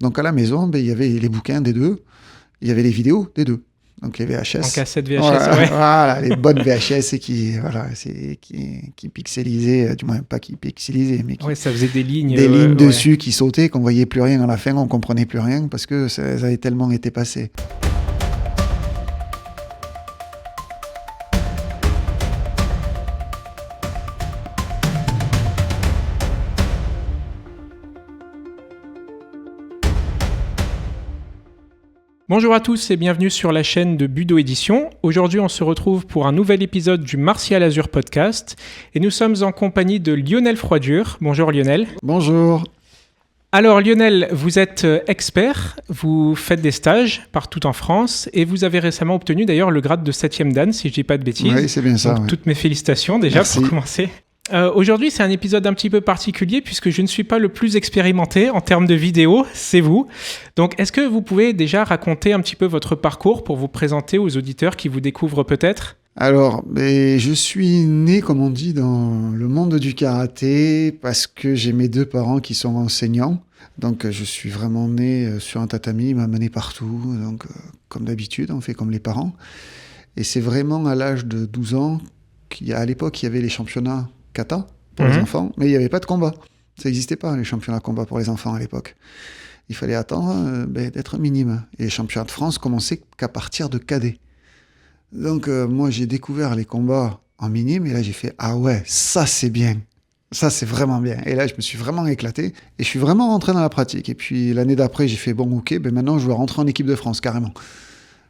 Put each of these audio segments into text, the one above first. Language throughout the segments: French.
Donc à la maison, il y avait les bouquins des deux, il y avait les vidéos des deux. Donc les VHS. En cassette VHS, voilà, les bonnes VHS qui pixelisaient, du moins pas qui pixelisaient, mais qui... ça faisait des lignes. Des lignes dessus qui sautaient, qu'on voyait plus rien à la fin, on comprenait plus rien parce que ça avait tellement été passé. Bonjour à tous et bienvenue sur la chaîne de Budo Édition. Aujourd'hui, on se retrouve pour un nouvel épisode du Martial Azur Podcast et nous sommes en compagnie de Lionel Froidure. Bonjour Lionel. Bonjour. Alors Lionel, vous êtes expert, vous faites des stages partout en France et vous avez récemment obtenu d'ailleurs le grade de 7e Dan, si je ne dis pas de bêtises. Oui, c'est bien ça. Donc, toutes mes félicitations déjà. Merci. Pour commencer. Aujourd'hui, c'est un épisode un petit peu particulier puisque je ne suis pas le plus expérimenté en termes de vidéo, c'est vous. Donc, est-ce que vous pouvez déjà raconter un petit peu votre parcours pour vous présenter aux auditeurs qui vous découvrent peut-être ? Alors, je suis né, comme on dit, dans le monde du karaté parce que j'ai mes deux parents qui sont enseignants. Donc, je suis vraiment né sur un tatami, il m'a mené partout. Donc, comme d'habitude, on fait comme les parents. Et c'est vraiment à l'âge de 12 ans qu'à l'époque, il y avait les championnats kata pour les enfants, mais il n'y avait pas de combat. Ça n'existait pas, les championnats de combat pour les enfants à l'époque. Il fallait attendre d'être minime. Et les championnats de France commençaient qu'à partir de cadet. Donc, moi, j'ai découvert les combats en minime, et là, j'ai fait « Ah ouais, ça, c'est bien. Ça, c'est vraiment bien. » Et là, je me suis vraiment éclaté, et je suis vraiment rentré dans la pratique. Et puis, l'année d'après, j'ai fait « Bon, ok, maintenant, je veux rentrer en équipe de France, carrément. »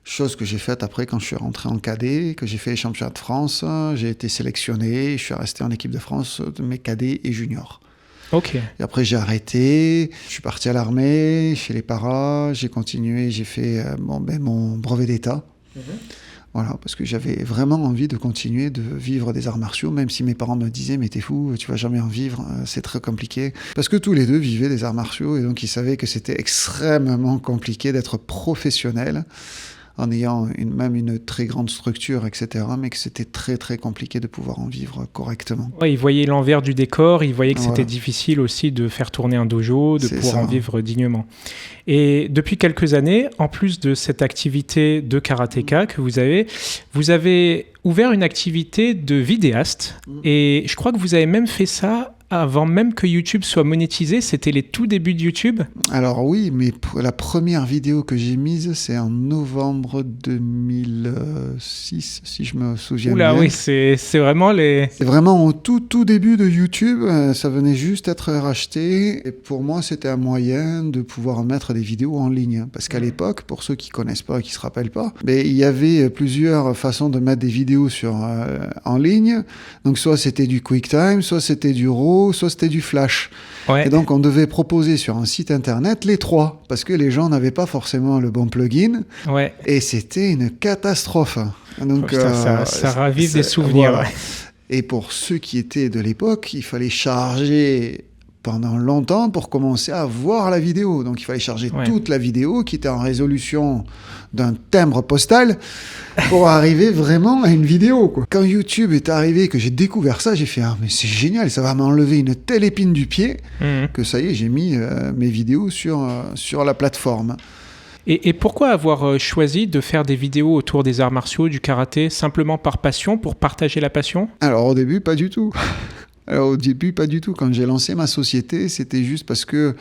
Chose que j'ai faite après quand je suis rentré en cadet, que j'ai fait les championnats de France, j'ai été sélectionné, je suis resté en équipe de France de mes cadets et juniors. Ok. Et après j'ai arrêté, je suis parti à l'armée, chez les paras, j'ai continué, j'ai fait mon brevet d'état. Voilà, parce que j'avais vraiment envie de continuer de vivre des arts martiaux, même si mes parents me disaient « Mais t'es fou, tu vas jamais en vivre, c'est très compliqué. » Parce que tous les deux vivaient des arts martiaux, et donc ils savaient que c'était extrêmement compliqué d'être professionnel, en ayant même une très grande structure, etc., mais que c'était très, très compliqué de pouvoir en vivre correctement. Ouais, ils voyaient l'envers du décor, ils voyaient que c'était difficile aussi de faire tourner un dojo, de pouvoir en vivre dignement. Et depuis quelques années, en plus de cette activité de karatéka que vous avez ouvert une activité de vidéaste, et je crois que vous avez même fait ça avant même que YouTube soit monétisé, c'était les tout débuts de YouTube ? Alors oui, mais la première vidéo que j'ai mise, c'est en novembre 2006, si je me souviens bien. Oula, oui, c'est vraiment les... C'est vraiment au tout début de YouTube, ça venait juste être racheté, et pour moi, c'était un moyen de pouvoir mettre des vidéos en ligne. Parce qu'à l'époque, pour ceux qui connaissent pas, qui se rappellent pas, il y avait plusieurs façons de mettre des vidéos en ligne. Donc soit c'était du QuickTime, soit c'était du RAW, soit c'était du Flash. Ouais. Et donc, on devait proposer sur un site internet les trois, parce que les gens n'avaient pas forcément le bon plugin. Ouais. Et c'était une catastrophe. Donc, ça ravive des souvenirs. Voilà. Ouais. Et pour ceux qui étaient de l'époque, il fallait charger pendant longtemps pour commencer à voir la vidéo. Donc, il fallait charger toute la vidéo qui était en résolution d'un timbre postal pour arriver vraiment à une vidéo, quoi. Quand YouTube est arrivé, que j'ai découvert ça, j'ai fait « Ah, mais c'est génial, ça va m'enlever une telle épine du pied que ça y est, j'ai mis mes vidéos sur la plateforme. » Et pourquoi avoir choisi de faire des vidéos autour des arts martiaux, du karaté, simplement par passion, pour partager la passion ? Alors, au début, pas du tout. Quand j'ai lancé ma société, c'était juste parce que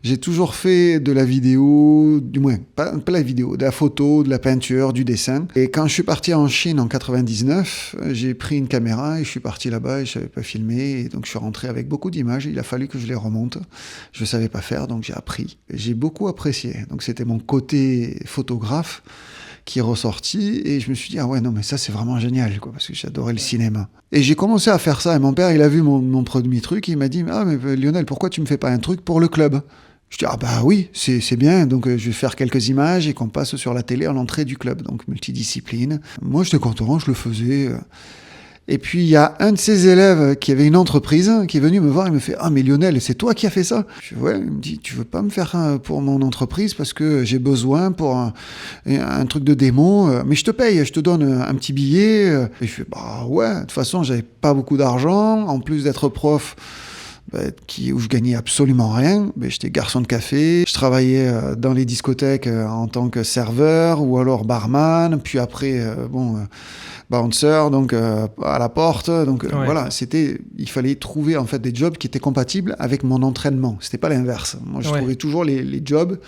j'ai toujours fait de la vidéo, du moins, pas la vidéo, de la photo, de la peinture, du dessin. Et quand je suis parti en Chine en 99, j'ai pris une caméra et je suis parti là-bas et je ne savais pas filmer. Et donc, je suis rentré avec beaucoup d'images. Il a fallu que je les remonte. Je ne savais pas faire, donc j'ai appris. J'ai beaucoup apprécié. Donc, c'était mon côté photographe qui est ressorti, et je me suis dit, ah ouais, non, mais ça, c'est vraiment génial, quoi, parce que j'adorais le cinéma. Et j'ai commencé à faire ça, et mon père, il a vu mon premier truc, et il m'a dit, ah, mais Lionel, pourquoi tu me fais pas un truc pour le club ? Je dis, ah bah oui, c'est bien, donc je vais faire quelques images, et qu'on passe sur la télé à l'entrée du club, donc multidiscipline. Moi, j'étais content, je le faisais... Et puis, il y a un de ses élèves qui avait une entreprise qui est venu me voir et me fait « Ah, mais Lionel, c'est toi qui as fait ça ?» Je dis « Ouais. » Il me dit « Tu veux pas me faire pour mon entreprise parce que j'ai besoin pour un truc de démo, mais je te paye, je te donne un petit billet. » Et je fais « Bah ouais, de toute façon, j'avais pas beaucoup d'argent. En plus d'être prof, où je gagnais absolument rien. J'étais garçon de café, je travaillais dans les discothèques en tant que serveur ou alors barman, puis après, bouncer, donc à la porte. Donc voilà, il fallait trouver en fait des jobs qui étaient compatibles avec mon entraînement. C'était pas l'inverse. Moi, je trouvais toujours les jobs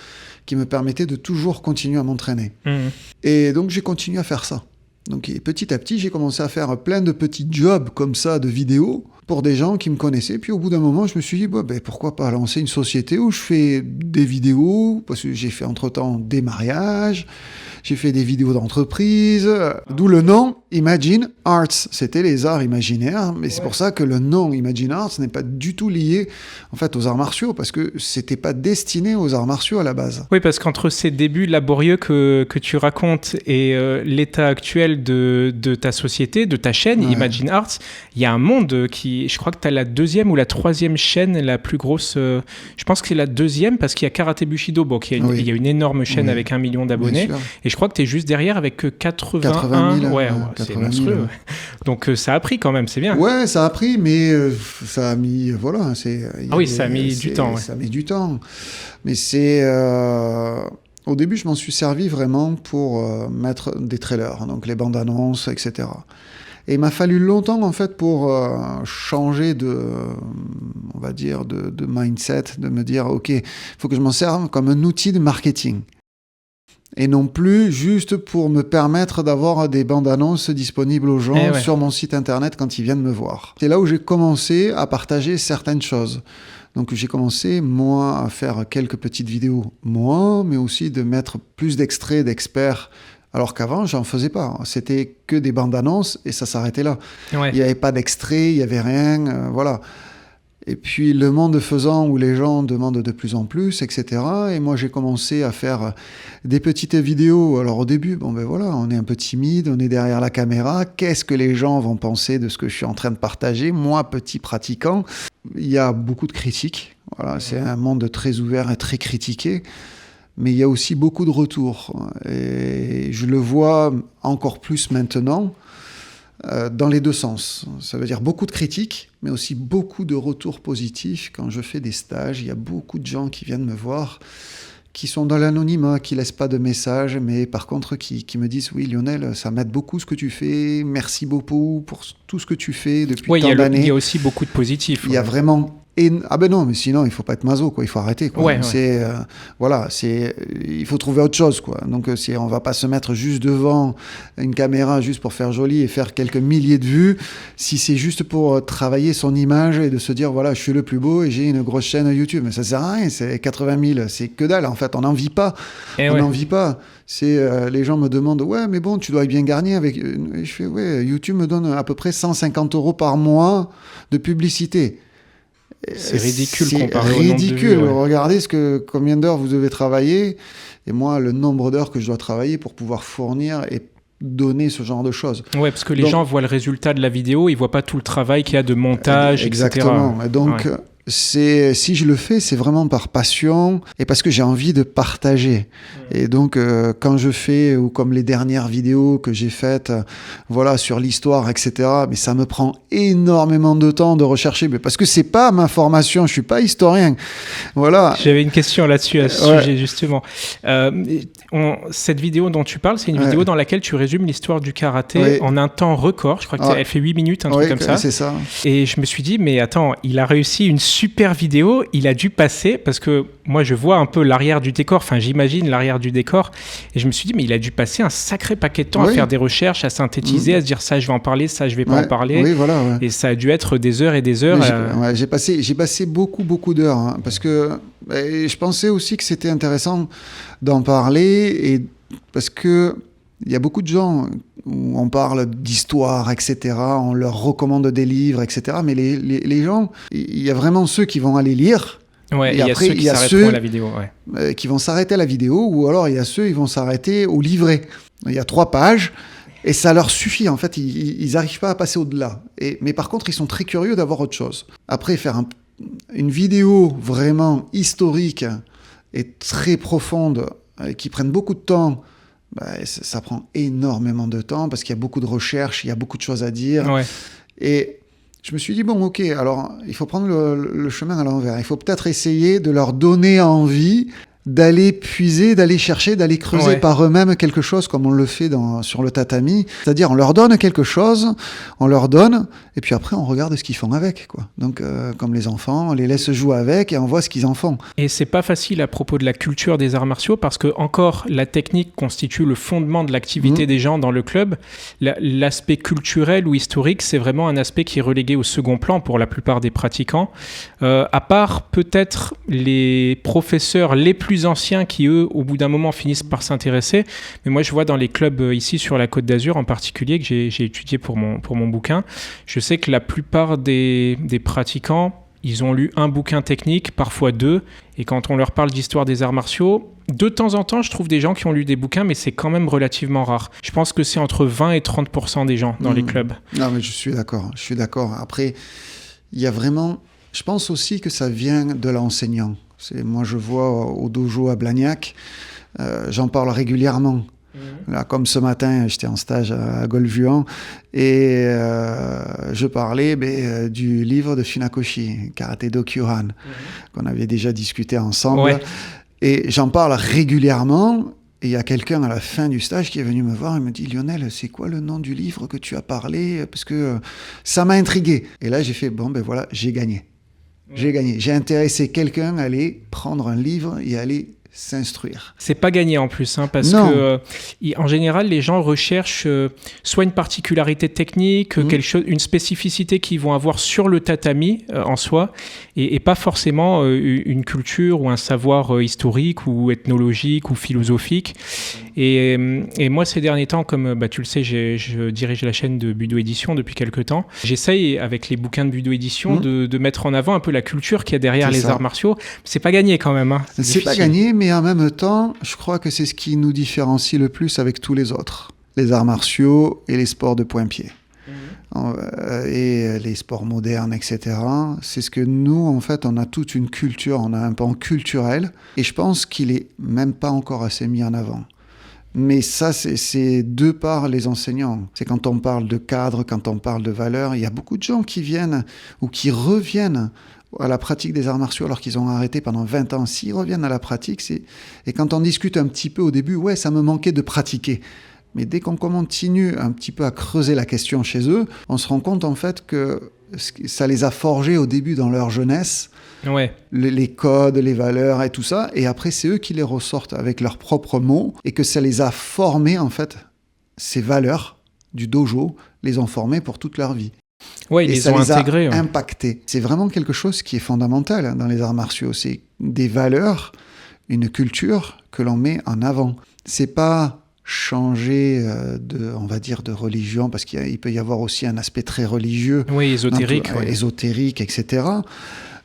qui me permettaient de toujours continuer à m'entraîner. Et donc, j'ai continué à faire ça. Donc, petit à petit, j'ai commencé à faire plein de petits jobs comme ça, de vidéos, pour des gens qui me connaissaient. Puis au bout d'un moment, je me suis dit, pourquoi pas lancer une société où je fais des vidéos, parce que j'ai fait entre-temps des mariages, j'ai fait des vidéos d'entreprise, d'où le nom Imagine Arts. C'était les arts imaginaires, mais c'est pour ça que le nom Imagine Arts n'est pas du tout lié en fait aux arts martiaux, parce que c'était pas destiné aux arts martiaux à la base. Oui, parce qu'entre ces débuts laborieux que tu racontes et l'état actuel de ta société, de ta chaîne Imagine Arts, il y a un monde je crois que tu as la 2e ou la 3e chaîne la plus grosse, je pense que c'est la 2e parce qu'il y a Karate Bushido, il y a une énorme chaîne avec 1 million d'abonnés, et je crois que tu es juste derrière avec 80 000. C'est monstrueux. 000. Donc ça a pris quand même, c'est bien. Ouais, ça a pris, mais ça a mis, ça a mis du temps. Ça a mis du temps. Mais c'est... Au début, je m'en suis servi vraiment pour mettre des trailers, donc les bandes annonces, etc. Et il m'a fallu longtemps, en fait, pour changer on va dire, de mindset, de me dire, OK, il faut que je m'en serve comme un outil de marketing. Et non plus juste pour me permettre d'avoir des bandes annonces disponibles aux gens sur mon site internet quand ils viennent me voir. C'est là où j'ai commencé à partager certaines choses. Donc j'ai commencé, moi, à faire quelques petites vidéos, mais aussi de mettre plus d'extraits d'experts, alors qu'avant, j'en faisais pas. C'était que des bandes annonces et ça s'arrêtait là. Il n'y avait pas d'extraits, il n'y avait rien, voilà. Et puis le monde faisant, où les gens demandent de plus en plus, etc. Et moi, j'ai commencé à faire des petites vidéos. Alors au début, on est un peu timide, on est derrière la caméra. Qu'est-ce que les gens vont penser de ce que je suis en train de partager ? Moi, petit pratiquant, il y a beaucoup de critiques. Voilà, c'est un monde très ouvert et très critiqué. Mais il y a aussi beaucoup de retours. Et je le vois encore plus maintenant. Dans les deux sens. Ça veut dire beaucoup de critiques, mais aussi beaucoup de retours positifs. Quand je fais des stages, il y a beaucoup de gens qui viennent me voir, qui sont dans l'anonymat, qui ne laissent pas de messages, mais par contre qui me disent « Oui, Lionel, ça m'aide beaucoup ce que tu fais, merci beaucoup pour tout ce que tu fais depuis tant d'années. » Il y a aussi beaucoup de positifs. Il y a vraiment... non, mais sinon, il ne faut pas être maso, quoi. Il faut arrêter, quoi. Il faut trouver autre chose, quoi. Donc, on ne va pas se mettre juste devant une caméra juste pour faire joli et faire quelques milliers de vues. Si c'est juste pour travailler son image et de se dire, voilà, je suis le plus beau et j'ai une grosse chaîne YouTube. Mais ça ne sert à rien, c'est 80 000. C'est que dalle, en fait. On n'en vit pas. N'en vit pas. Les gens me demandent, ouais, mais bon, tu dois bien gagner avec... Et je fais, YouTube me donne à peu près 150 € par mois de publicité. C'est ridicule comparé au nombre de vues. Regardez combien d'heures vous devez travailler, et moi, le nombre d'heures que je dois travailler pour pouvoir fournir et donner ce genre de choses. Ouais, parce que les gens voient le résultat de la vidéo, ils voient pas tout le travail qu'il y a de montage, exactement. etc. Donc, si je le fais, c'est vraiment par passion et parce que j'ai envie de partager. Et donc, quand je fais, ou comme les dernières vidéos que j'ai faites, sur l'histoire, etc., mais ça me prend énormément de temps de rechercher, mais parce que c'est pas ma formation, je suis pas historien. Voilà. J'avais une question là-dessus, à ce sujet, justement. Cette vidéo dont tu parles, c'est une vidéo dans laquelle tu résumes l'histoire du karaté en un temps record. Je crois qu'elle fait 8 minutes, un truc comme ça. C'est ça. Et je me suis dit, mais attends, il a réussi une super vidéo, il a dû passer, parce que moi je vois un peu l'arrière du décor, enfin j'imagine l'arrière du décor, et je me suis dit, mais il a dû passer un sacré paquet de temps à faire des recherches, à synthétiser, à se dire ça je vais en parler, ça je vais pas en parler, et ça a dû être des heures et des heures. J'ai passé beaucoup d'heures, parce que je pensais aussi que c'était intéressant d'en parler, et parce que il y a beaucoup de gens où on parle d'histoire, etc. On leur recommande des livres, etc. Mais les gens, il y a vraiment ceux qui vont aller lire. Ouais, et après, il y a ceux qui s'arrêteront à la vidéo. Qui vont s'arrêter à la vidéo, ou alors il y a ceux qui vont s'arrêter au livret. Il y a 3 pages, et ça leur suffit. En fait, ils n'arrivent pas à passer au-delà. Mais par contre, ils sont très curieux d'avoir autre chose. Après, faire une vidéo vraiment historique et très profonde, qui prenne beaucoup de temps, ça prend énormément de temps parce qu'il y a beaucoup de recherches, il y a beaucoup de choses à dire. Et je me suis dit, bon, ok, alors il faut prendre le chemin à l'envers. Il faut peut-être essayer de leur donner envie d'aller puiser, d'aller chercher, d'aller creuser par eux-mêmes quelque chose comme on le fait sur le tatami. C'est-à-dire, on leur donne quelque chose, on leur donne, et puis après, on regarde ce qu'ils font avec, quoi. Donc, comme les enfants, on les laisse jouer avec et on voit ce qu'ils en font. Et c'est pas facile à propos de la culture des arts martiaux parce que, encore, la technique constitue le fondement de l'activité des gens dans le club. L'aspect culturel ou historique, c'est vraiment un aspect qui est relégué au second plan pour la plupart des pratiquants. À part peut-être les professeurs les plus anciens qui, eux, au bout d'un moment, finissent par s'intéresser. Mais moi, je vois dans les clubs ici sur la Côte d'Azur en particulier, que j'ai étudié pour mon bouquin, je sais que la plupart des pratiquants, ils ont lu un bouquin technique, parfois 2. Et quand on leur parle d'histoire des arts martiaux, de temps en temps, je trouve des gens qui ont lu des bouquins, mais c'est quand même relativement rare. Je pense que c'est entre 20 et 30% des gens dans les clubs. Non, mais je suis d'accord. Après, il y a vraiment... Je pense aussi que ça vient de l'enseignant. Moi, je vois au dojo à Blagnac, j'en parle régulièrement. Là, comme ce matin, j'étais en stage à Golfe-Juan et je parlais du livre de Funakoshi, Karate-do Kyuhan, qu'on avait déjà discuté ensemble. Ouais. Et j'en parle régulièrement. Et il y a quelqu'un à la fin du stage qui est venu me voir et me dit « Lionel, c'est quoi le nom du livre que tu as parlé ? Parce que ça m'a intrigué. » Et là, j'ai fait « Bon, ben voilà, j'ai gagné. » J'ai gagné. J'ai intéressé quelqu'un à aller prendre un livre et aller s'instruire. C'est pas gagné en plus, parce que en général, les gens recherchent soit une particularité technique, quelque chose, une spécificité qu'ils vont avoir sur le tatami en soi, et pas forcément une culture ou un savoir historique ou ethnologique ou philosophique. Et moi, ces derniers temps, comme tu le sais, je dirige la chaîne de Budo Édition depuis quelques temps. J'essaye, avec les bouquins de Budo Édition, de mettre en avant un peu la culture qu'il y a derrière les arts martiaux. C'est pas gagné quand même. C'est pas gagné, mais en même temps, je crois que c'est ce qui nous différencie le plus avec tous les autres. Les arts martiaux et les sports de point-pied. Et les sports modernes, etc. C'est ce que nous, en fait, on a toute une culture, on a un pan culturel. Et je pense qu'il est même pas encore assez mis en avant. Mais ça, c'est de par les enseignants. C'est quand on parle de cadre, quand on parle de valeurs, il y a beaucoup de gens qui viennent ou qui reviennent à la pratique des arts martiaux alors qu'ils ont arrêté pendant 20 ans. S'ils reviennent à la pratique, et quand on discute un petit peu au début, ouais, ça me manquait de pratiquer. Mais dès qu'on continue un petit peu à creuser la question chez eux, on se rend compte en fait que ça les a forgés au début dans leur jeunesse. Ouais. Les codes, les valeurs et tout ça, et après c'est eux qui les ressortent avec leurs propres mots, et que ça les a formés en fait, ces valeurs du dojo les ont formés pour toute leur vie. Ouais, ils les ont intégrés. Ça les a impactés. C'est vraiment quelque chose qui est fondamental dans les arts martiaux, c'est des valeurs, une culture que l'on met en avant. C'est pas changer on va dire de religion, parce qu'il peut y avoir aussi un aspect très religieux. Oui, ésotérique. Ésotérique, etc.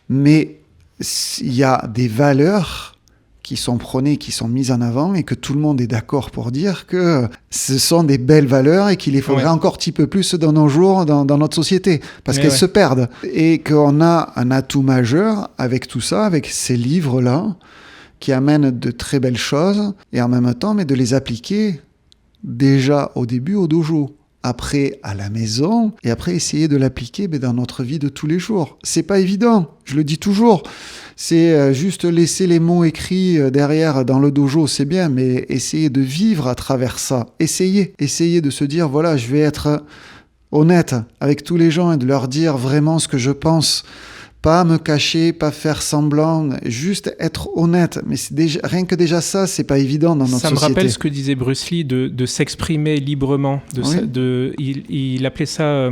Mais il y a des valeurs qui sont prônées, qui sont mises en avant et que tout le monde est d'accord pour dire que ce sont des belles valeurs et qu'il les faudrait encore un petit peu plus dans nos jours, dans notre société, parce qu'elles se perdent. Et qu'on a un atout majeur avec tout ça, avec ces livres-là, qui amènent de très belles choses, et en même temps, mais de les appliquer déjà au début au dojo. Après à la maison, et après essayer de l'appliquer dans notre vie de tous les jours. C'est pas évident, je le dis toujours. C'est juste laisser les mots écrits derrière dans le dojo, c'est bien, mais essayer de vivre à travers ça. Essayer de se dire, voilà, je vais être honnête avec tous les gens et de leur dire vraiment ce que je pense. Pas me cacher, pas faire semblant, juste être honnête. Mais rien que déjà ça, c'est pas évident dans notre société. Ça me rappelle ce que disait Bruce Lee de s'exprimer librement. Il appelait ça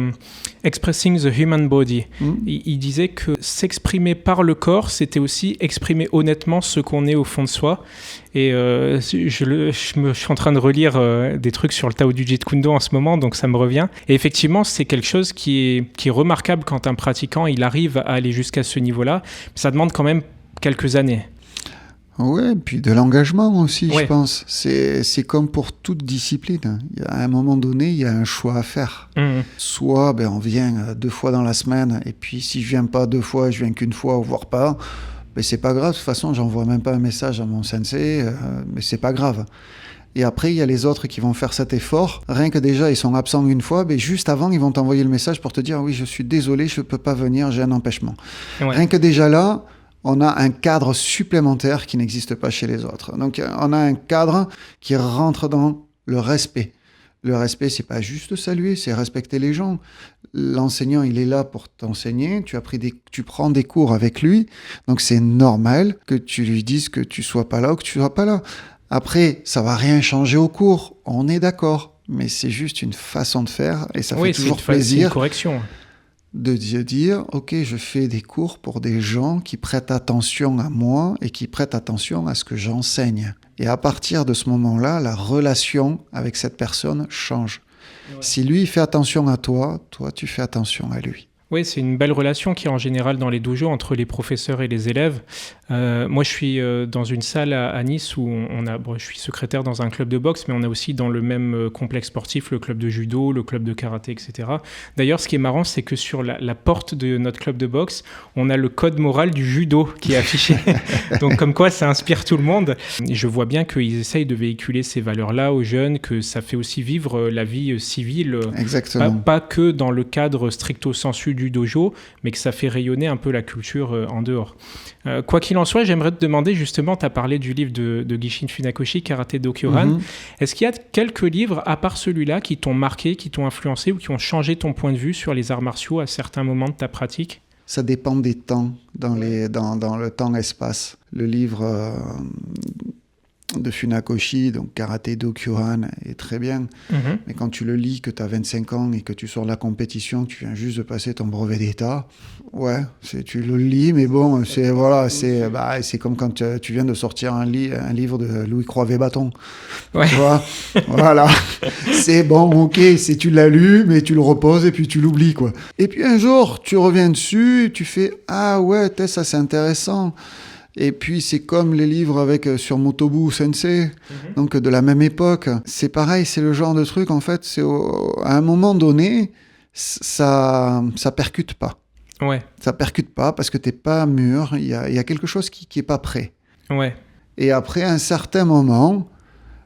expressing the human body. Il disait que s'exprimer par le corps, c'était aussi exprimer honnêtement ce qu'on est au fond de soi. Et je suis en train de relire des trucs sur le Tao du Jeet Kune Do en ce moment, donc ça me revient. Et effectivement, c'est quelque chose qui est remarquable quand un pratiquant il arrive à aller jusqu'à ce niveau-là. Ça demande quand même quelques années. Oui, puis de l'engagement aussi, je pense. C'est comme pour toute discipline. À un moment donné, il y a un choix à faire. Soit on vient 2 fois dans la semaine, et puis si je viens pas 2 fois, je viens qu'une fois, voire pas. Mais c'est pas grave, de toute façon, j'envoie même pas un message à mon sensei, mais c'est pas grave. Et après, il y a les autres qui vont faire cet effort. Rien que déjà, ils sont absents une fois, mais juste avant, ils vont t'envoyer le message pour te dire « Oui, je suis désolé, je ne peux pas venir, j'ai un empêchement. » Rien que déjà là, on a un cadre supplémentaire qui n'existe pas chez les autres. Donc, on a un cadre qui rentre dans le respect. Le respect, c'est pas juste saluer, c'est respecter les gens. L'enseignant, il est là pour t'enseigner. Tu prends des cours avec lui. Donc, c'est normal que tu lui dises que tu sois pas là ou que tu sois pas là. Après, ça va rien changer au cours. On est d'accord. Mais c'est juste une façon de faire et ça fait toujours plaisir. C'est une correction. De dire, ok, je fais des cours pour des gens qui prêtent attention à moi et qui prêtent attention à ce que j'enseigne. Et à partir de ce moment-là, la relation avec cette personne change. Ouais. Si lui, il fait attention à toi, toi, tu fais attention à lui. Oui, c'est une belle relation qui est en général dans les dojos entre les professeurs et les élèves. Moi, je suis dans une salle à Nice où je suis secrétaire dans un club de boxe, mais on a aussi dans le même complexe sportif le club de judo, le club de karaté, etc. D'ailleurs, ce qui est marrant, c'est que sur la porte de notre club de boxe, on a le code moral du judo qui est affiché. Donc, comme quoi, ça inspire tout le monde. Et je vois bien qu'ils essayent de véhiculer ces valeurs-là aux jeunes, que ça fait aussi vivre la vie civile. Exactement. Pas que dans le cadre stricto sensu du dojo, mais que ça fait rayonner un peu la culture en dehors. Quoi qu'il en soit, j'aimerais te demander justement, tu as parlé du livre de Gishin Funakoshi, Karate Dokyoran. Est-ce qu'il y a quelques livres, à part celui-là, qui t'ont marqué, qui t'ont influencé ou qui ont changé ton point de vue sur les arts martiaux à certains moments de ta pratique ? Ça dépend des temps, dans le temps-espace. Le livre de Funakoshi, donc Karate Dokyoran, est très bien. Mais quand tu le lis, que tu as 25 ans et que tu sors de la compétition, tu viens juste de passer ton brevet d'état, tu le lis, mais bon, c'est comme quand tu viens de sortir un livre de Louis Croix-Vébaton. Ouais. Tu vois, voilà. C'est bon, ok, tu l'as lu, mais tu le reposes et puis tu l'oublies, quoi. Et puis un jour, tu reviens dessus et tu fais « Ah ouais, ça c'est intéressant ». Et puis, c'est comme les livres sur Motobu Sensei, donc de la même époque. C'est pareil, c'est le genre de truc, en fait, à un moment donné, ça percute pas. Ouais. Ça percute pas parce que t'es pas mûr, il y a quelque chose qui est pas prêt. Ouais. Et après un certain moment,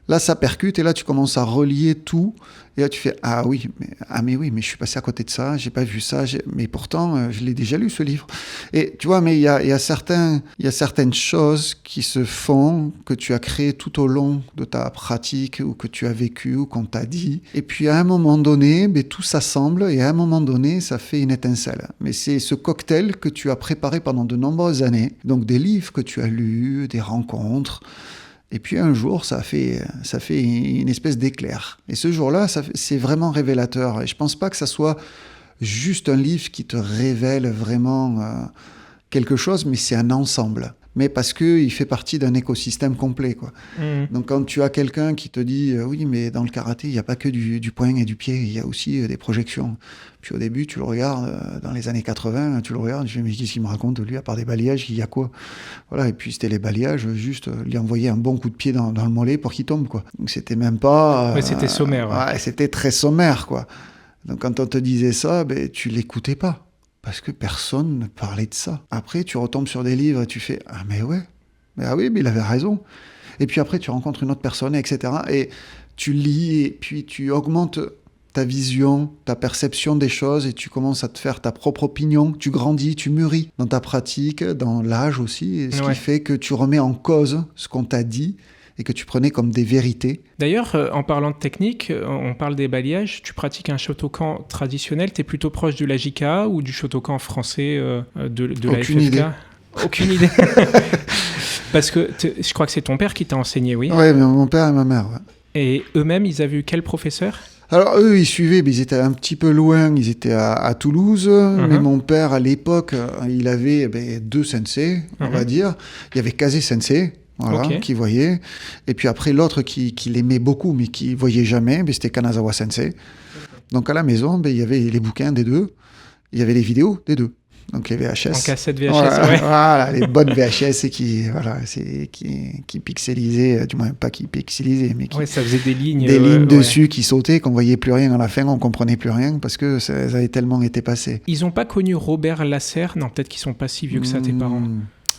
là, ça percute et là, tu commences à relier tout. Et là, tu fais « Ah oui, mais je suis passé à côté de ça, j'ai pas vu ça, mais pourtant, je l'ai déjà lu, ce livre. » Et tu vois, mais il y a certaines choses qui se font, que tu as créées tout au long de ta pratique, ou que tu as vécu, ou qu'on t'a dit. Et puis, à un moment donné, tout s'assemble, et à un moment donné, ça fait une étincelle. Mais c'est ce cocktail que tu as préparé pendant de nombreuses années. Donc, des livres que tu as lus, des rencontres. Et puis un jour, ça fait une espèce d'éclair. Et ce jour-là, c'est vraiment révélateur. Et je pense pas que ça soit juste un livre qui te révèle vraiment quelque chose, mais c'est un ensemble. Mais parce qu'il fait partie d'un écosystème complet, quoi. Donc quand tu as quelqu'un qui te dit « Oui, mais dans le karaté, il n'y a pas que du poing et du pied, il y a aussi des projections. » Puis au début, tu le regardes, dans les années 80, tu le regardes, tu dis « Mais qu'est-ce qu'il me raconte, lui, à part des balayages, il y a quoi ?» Voilà, et puis c'était les balayages, juste lui envoyer un bon coup de pied dans le mollet pour qu'il tombe, quoi. Donc c'était même pas... Mais c'était sommaire. Ouais, c'était très sommaire, quoi. Donc quand on te disait ça, tu l'écoutais pas. Parce que personne ne parlait de ça. Après, tu retombes sur des livres et tu fais « Ah mais ouais, mais il avait raison. » Et puis après, tu rencontres une autre personne, etc. Et tu lis et puis tu augmentes ta vision, ta perception des choses et tu commences à te faire ta propre opinion. Tu grandis, tu mûris dans ta pratique, dans l'âge aussi. Et ce qui fait que tu remets en cause ce qu'on t'a dit et que tu prenais comme des vérités. D'ailleurs, en parlant de technique, on parle des balayages. Tu pratiques un Shotokan traditionnel. Tu es plutôt proche du l'Ajika ou du Shotokan français de la FFK? Idée. Aucune idée. Parce que je crois que c'est ton père qui t'a enseigné, oui? Oui, mon père et ma mère. Ouais. Et eux-mêmes, ils avaient eu quel professeur? Alors eux, ils suivaient, mais ils étaient un petit peu loin, ils étaient à Toulouse, mais mon père, à l'époque, il avait 2 sensei, on va dire. Il y avait Kaze Sensei, qui voyait. Et puis après, l'autre qui l'aimait beaucoup, mais qui voyait jamais, c'était Kanazawa Sensei. Donc à la maison, il y avait les bouquins des deux, il y avait les vidéos des deux. Donc les VHS. En cassette VHS, ouais. Voilà, les bonnes VHS qui pixelisaient, du moins pas qui pixelisaient, mais qui... Ouais, ça faisait des lignes. Des lignes dessus qui sautaient, qu'on voyait plus rien à la fin, on comprenait plus rien, parce que ça avait tellement été passé. Ils n'ont pas connu Robert Lasserre? Non, peut-être qu'ils sont pas si vieux que ça, tes parents.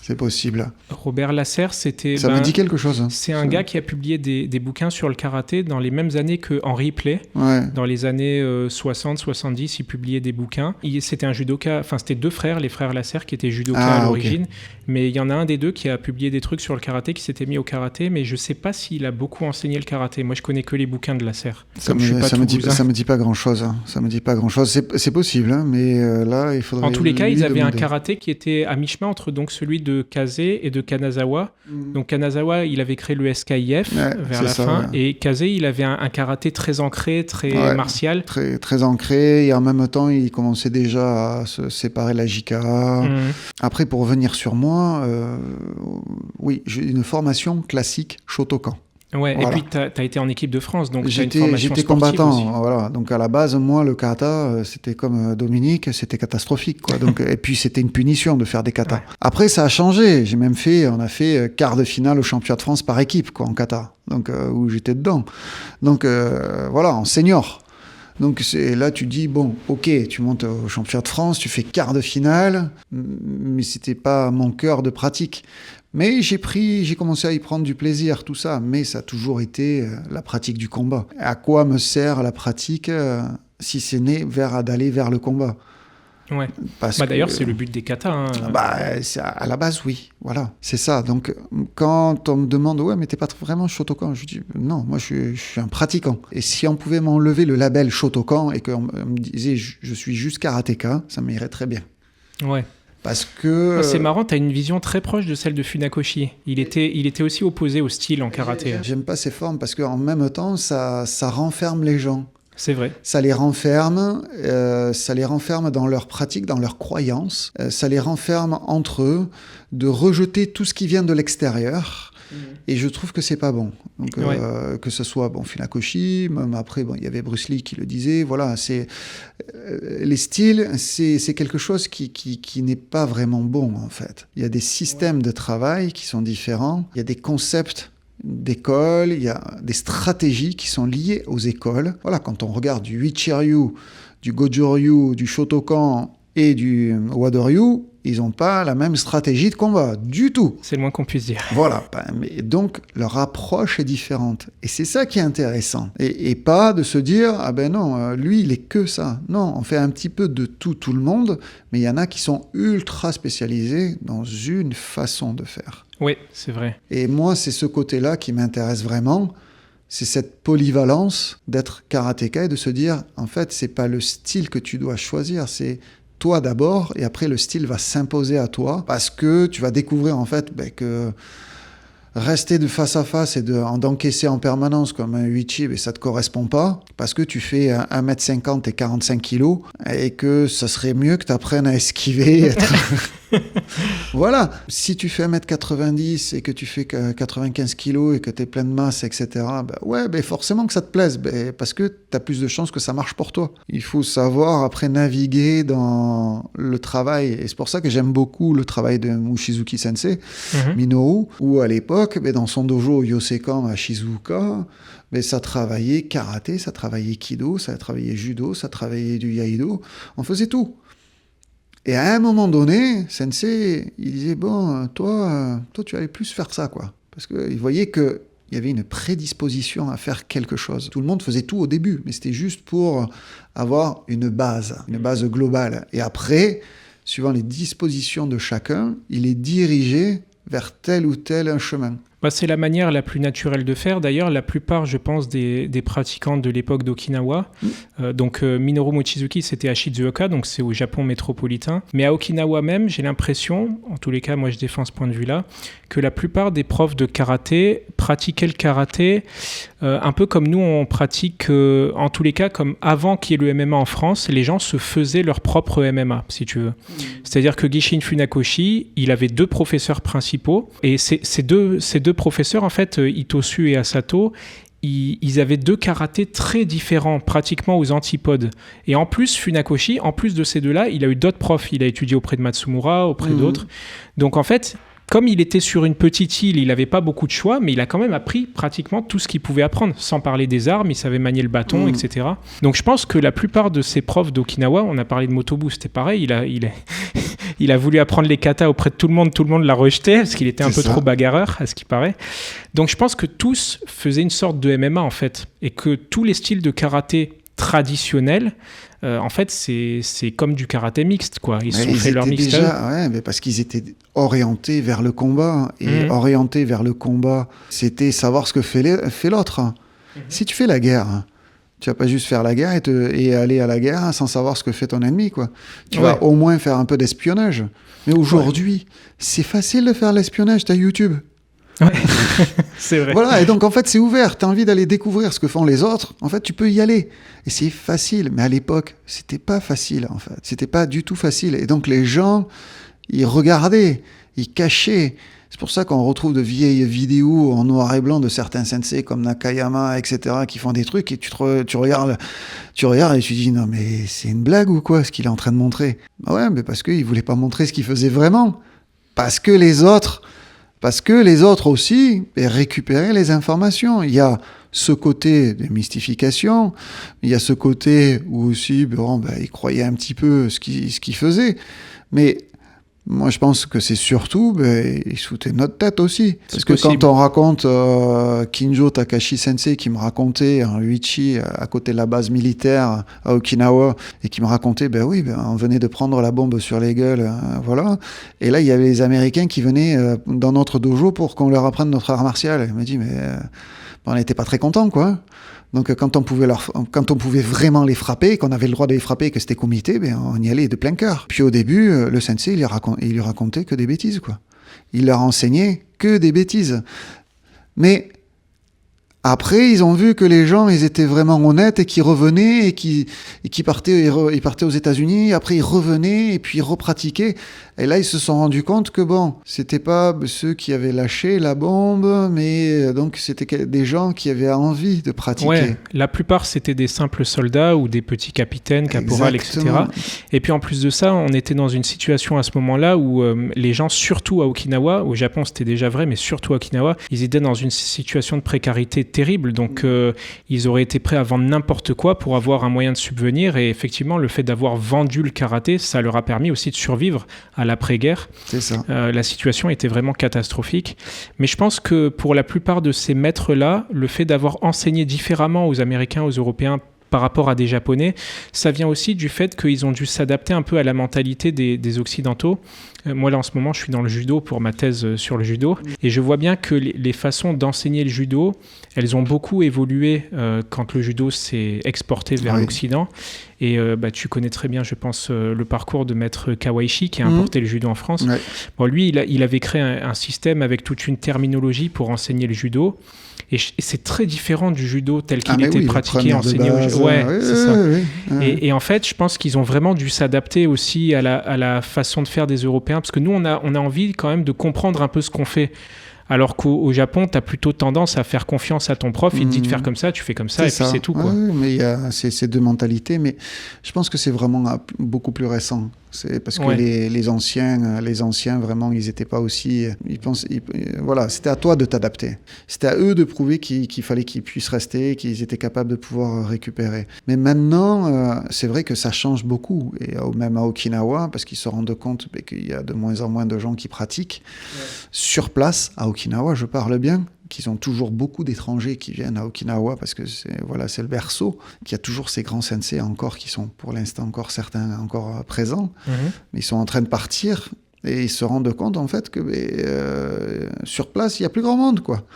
C'est possible. Robert Lasserre, c'était... Ça me dit quelque chose. Hein. C'est un gars qui a publié des bouquins sur le karaté dans les mêmes années que Henry Play. Ouais. Dans les années 60, 70, il publiait des bouquins. C'était un judoka, enfin c'était 2 frères, les frères Lasserre, qui étaient judokas à l'origine. Okay. Mais il y en a un des 2 qui a publié des trucs sur le karaté, qui s'était mis au karaté, mais je sais pas s'il a beaucoup enseigné le karaté. Moi, je connais que les bouquins de Lasserre. Ça me dit pas grand-chose. Hein. Ça me dit pas grand-chose. C'est possible, hein, mais là, il faudrait... En tous les cas, ils avaient un karaté qui était à mi-chemin entre donc celui de Kaze et de Kanazawa. Donc Kanazawa, il avait créé le SKIF vers la fin, et Kaze, il avait un karaté très ancré, très martial. Très ancré, et en même temps, il commençait déjà à se séparer de la JK. Après, pour revenir sur moi, oui, j'ai une formation classique Shotokan. Ouais, voilà. Et puis tu as été en équipe de France, donc j'étais combattant, aussi. Voilà. Donc à la base, moi, le kata, c'était comme Dominique, c'était catastrophique, quoi. Donc, et puis c'était une punition de faire des katas. Ouais. Après, ça a changé. On a fait quart de finale au championnat de France par équipe, quoi, en kata. Donc où j'étais dedans. Donc voilà, en senior. Donc là, tu dis, bon, ok, tu montes au championnat de France, tu fais quart de finale, mais c'était pas mon cœur de pratique. Mais j'ai commencé à y prendre du plaisir, tout ça, mais ça a toujours été la pratique du combat. À quoi me sert la pratique si ce n'est d'aller vers le combat? Ouais. D'ailleurs, c'est le but des katas. Hein. À la base, oui. Voilà, c'est ça. Donc, quand on me demande, ouais, mais t'es pas vraiment Shotokan, je dis, non, moi, je suis un pratiquant. Et si on pouvait m'enlever le label Shotokan et qu'on me disait, je suis juste karatéka, ça m'irait très bien. Ouais. Parce que... C'est marrant, tu as une vision très proche de celle de Funakoshi. Il était aussi opposé au style en karaté. J'aime pas ces formes parce qu'en même temps, ça renferme les gens. C'est vrai. Ça les renferme dans leur pratique, dans leurs croyances. Ça les renferme entre eux, de rejeter tout ce qui vient de l'extérieur. Et je trouve que c'est pas bon. Donc, que ce soit Funakoshi, même après, il y avait Bruce Lee qui le disait. Voilà, les styles, c'est quelque chose qui n'est pas vraiment bon en fait. Il y a des systèmes de travail qui sont différents. Il y a des concepts d'école, il y a des stratégies qui sont liées aux écoles. Voilà, quand on regarde du Uichiryu, du Goju-Ryu, du Shotokan et du Wado-Ryu, ils n'ont pas la même stratégie de combat, du tout. C'est le moins qu'on puisse dire. Voilà, mais donc leur approche est différente. Et c'est ça qui est intéressant. Et pas de se dire, ah ben non, lui il est que ça. Non, on fait un petit peu de tout le monde, mais il y en a qui sont ultra spécialisés dans une façon de faire. Oui, c'est vrai. Et moi, c'est ce côté-là qui m'intéresse vraiment. C'est cette polyvalence d'être karatéka et de se dire, en fait, c'est pas le style que tu dois choisir, c'est toi d'abord, et après le style va s'imposer à toi, parce que tu vas découvrir en fait que rester de face à face et d'encaisser en permanence comme un Uichi, ça ne te correspond pas, parce que tu fais 1m50 et 45 kg, et que ça serait mieux que tu apprennes à esquiver. Voilà, si tu fais 1m90 et que tu fais 95 kg et que tu es plein de masse, etc., forcément que ça te plaise, parce que tu as plus de chances que ça marche pour toi. Il faut savoir après naviguer dans le travail, et c'est pour ça que j'aime beaucoup le travail de Mushizuki Sensei, Minoru, où à l'époque, dans son dojo Yosekan à Shizuoka, ça travaillait karaté, ça travaillait kido, ça travaillait judo, ça travaillait du iaido, on faisait tout. Et à un moment donné, Sensei, il disait, toi, tu allais plus faire ça, quoi. Parce qu'il voyait qu'il y avait une prédisposition à faire quelque chose. Tout le monde faisait tout au début, mais c'était juste pour avoir une base globale. Et après, suivant les dispositions de chacun, il est dirigé vers tel ou tel un chemin. C'est la manière la plus naturelle de faire. D'ailleurs, la plupart, je pense, des pratiquants de l'époque d'Okinawa, donc Minoru Mochizuki, c'était à Shizuoka, donc c'est au Japon métropolitain. Mais à Okinawa même, j'ai l'impression, en tous les cas, moi je défends ce point de vue-là, que la plupart des profs de karaté pratiquaient le karaté un peu comme nous, on pratique, en tous les cas, comme avant qu'il y ait le MMA en France, les gens se faisaient leur propre MMA, si tu veux. C'est-à-dire que Gishin Funakoshi, il avait 2 professeurs principaux, et ces deux professeurs, en fait, Itosu et Asato, ils avaient 2 karatés très différents, pratiquement aux antipodes. Et en plus, Funakoshi, en plus de ces 2-là, il a eu d'autres profs. Il a étudié auprès de Matsumura, auprès d'autres. Donc en fait, comme il était sur une petite île, il n'avait pas beaucoup de choix, mais il a quand même appris pratiquement tout ce qu'il pouvait apprendre, sans parler des armes, il savait manier le bâton, etc. Donc je pense que la plupart de ces profs d'Okinawa, on a parlé de Motobu, c'était pareil, il a voulu apprendre les katas auprès de tout le monde l'a rejeté, parce qu'il était un peu trop bagarreur, à ce qui paraît. Donc je pense que tous faisaient une sorte de MMA, en fait, et que tous les styles de karaté traditionnels, en fait, c'est comme du karaté mixte, quoi. Ils se sont fait leur mixte. Mais parce qu'ils étaient orientés vers le combat. Et orientés vers le combat, c'était savoir ce que fait l'autre. Si tu fais la guerre, tu vas pas juste faire la guerre et aller à la guerre sans savoir ce que fait ton ennemi, quoi. Tu vas au moins faire un peu d'espionnage. Mais aujourd'hui, c'est facile de faire l'espionnage. T'as YouTube. Ouais, c'est vrai. Voilà, et donc en fait c'est ouvert, tu as envie d'aller découvrir ce que font les autres, en fait tu peux y aller. Et c'est facile, mais à l'époque, c'était pas facile en fait. C'était pas du tout facile. Et donc les gens, ils regardaient, ils cachaient. C'est pour ça qu'on retrouve de vieilles vidéos en noir et blanc de certains sensei comme Nakayama, etc., qui font des trucs et tu regardes et tu dis non mais c'est une blague ou quoi ce qu'il est en train de montrer. Bah ouais, mais parce qu'il voulait pas montrer ce qu'il faisait vraiment. Parce que les autres aussi récupéraient les informations. Il y a ce côté de mystification, il y a ce côté où aussi, ils croyaient un petit peu ce qu'ils faisaient. Mais moi, je pense que c'est surtout, ils foutaient notre tête aussi. Parce que quand on raconte Kinjo Takashi Sensei qui me racontait en Uichi, à côté de la base militaire à Okinawa, et qui me racontait, on venait de prendre la bombe sur les gueules, voilà. Et là, il y avait les Américains qui venaient dans notre dojo pour qu'on leur apprenne notre art martial. Il m'a dit, on n'était pas très contents, quoi. Donc quand on pouvait vraiment les frapper, qu'on avait le droit de les frapper, que c'était comité, on y allait de plein cœur. Puis au début, le sensei, il lui racontait que des bêtises, quoi. Il leur enseignait que des bêtises. Mais après, ils ont vu que les gens, ils étaient vraiment honnêtes et qu'ils revenaient et qu'ils partaient, ils partaient aux États-Unis. Après, ils revenaient et puis ils repratiquaient. Et là, ils se sont rendus compte que c'était pas ceux qui avaient lâché la bombe, mais donc c'était des gens qui avaient envie de pratiquer. Ouais, la plupart, c'était des simples soldats ou des petits capitaines, caporales, etc. Et puis en plus de ça, on était dans une situation à ce moment-là où les gens, surtout à Okinawa, au Japon c'était déjà vrai, mais surtout à Okinawa, ils étaient dans une situation de précarité terrible. Donc ils auraient été prêts à vendre n'importe quoi pour avoir un moyen de subvenir. Et effectivement, le fait d'avoir vendu le karaté, ça leur a permis aussi de survivre à l'après-guerre. C'est ça. La situation était vraiment catastrophique. Mais je pense que pour la plupart de ces maîtres-là, le fait d'avoir enseigné différemment aux Américains, aux Européens, par rapport à des Japonais, ça vient aussi du fait qu'ils ont dû s'adapter un peu à la mentalité des Occidentaux. Moi, là, en ce moment, je suis dans le judo pour ma thèse sur le judo. Et je vois bien que les façons d'enseigner le judo, elles ont beaucoup évolué quand le judo s'est exporté vers l'Occident. Et tu connais très bien, je pense, le parcours de maître Kawaishi qui a importé le judo en France. Ouais. Bon, lui, il avait créé un système avec toute une terminologie pour enseigner le judo. Et c'est très différent du judo tel qu'il était pratiqué, enseigné au Japon. Ouais, c'est ça. Et en fait, je pense qu'ils ont vraiment dû s'adapter aussi à la façon de faire des Européens, parce que nous, on a envie quand même de comprendre un peu ce qu'on fait. Alors qu'au Japon, tu as plutôt tendance à faire confiance à ton prof. Il te dit de faire comme ça, tu fais comme ça, puis c'est tout, quoi. Oui, mais il y a ces deux mentalités. Mais je pense que c'est vraiment beaucoup plus récent. C'est parce que les anciens, vraiment, ils n'étaient pas aussi... voilà, c'était à toi de t'adapter. C'était à eux de prouver qu'il fallait qu'ils puissent rester, qu'ils étaient capables de pouvoir récupérer. Mais maintenant, c'est vrai que ça change beaucoup. Et même à Okinawa, parce qu'ils se rendent compte qu'il y a de moins en moins de gens qui pratiquent. Ouais. Sur place, à Okinawa, je parle bien, qu'ils ont toujours beaucoup d'étrangers qui viennent à Okinawa parce que c'est le berceau, qu'il y a toujours ces grands sensei encore qui sont pour l'instant encore certains encore présents, mais ils sont en train de partir et ils se rendent compte en fait que sur place il y a plus grand monde, quoi.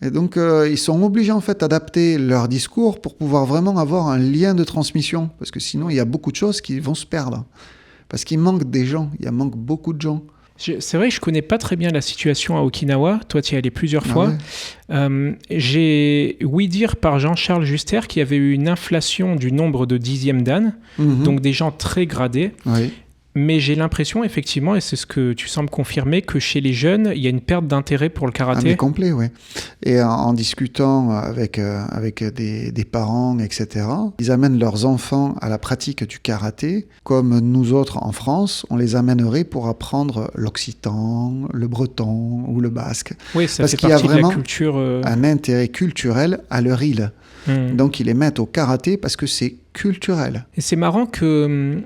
Et donc ils sont obligés en fait d'adapter leur discours pour pouvoir vraiment avoir un lien de transmission, parce que sinon il y a beaucoup de choses qui vont se perdre parce qu'il manque des gens, manque beaucoup de gens. C'est vrai que je ne connais pas très bien la situation à Okinawa. Toi, tu y es allé plusieurs fois. J'ai ouï dire par Jean-Charles Juster qu'il y avait eu une inflation du nombre de dixièmes dan, donc des gens très gradés. Oui. Mais j'ai l'impression, effectivement, et c'est ce que tu sembles confirmer, que chez les jeunes, il y a une perte d'intérêt pour le karaté. Mais complet, oui. Et en discutant avec des parents, etc., ils amènent leurs enfants à la pratique du karaté, comme nous autres en France, on les amènerait pour apprendre l'occitan, le breton ou le basque. Oui, ça parce fait qu'il y a partie vraiment de la culture. Un intérêt culturel à leur île. Donc ils les mettent au karaté parce que c'est culturel. Et c'est marrant que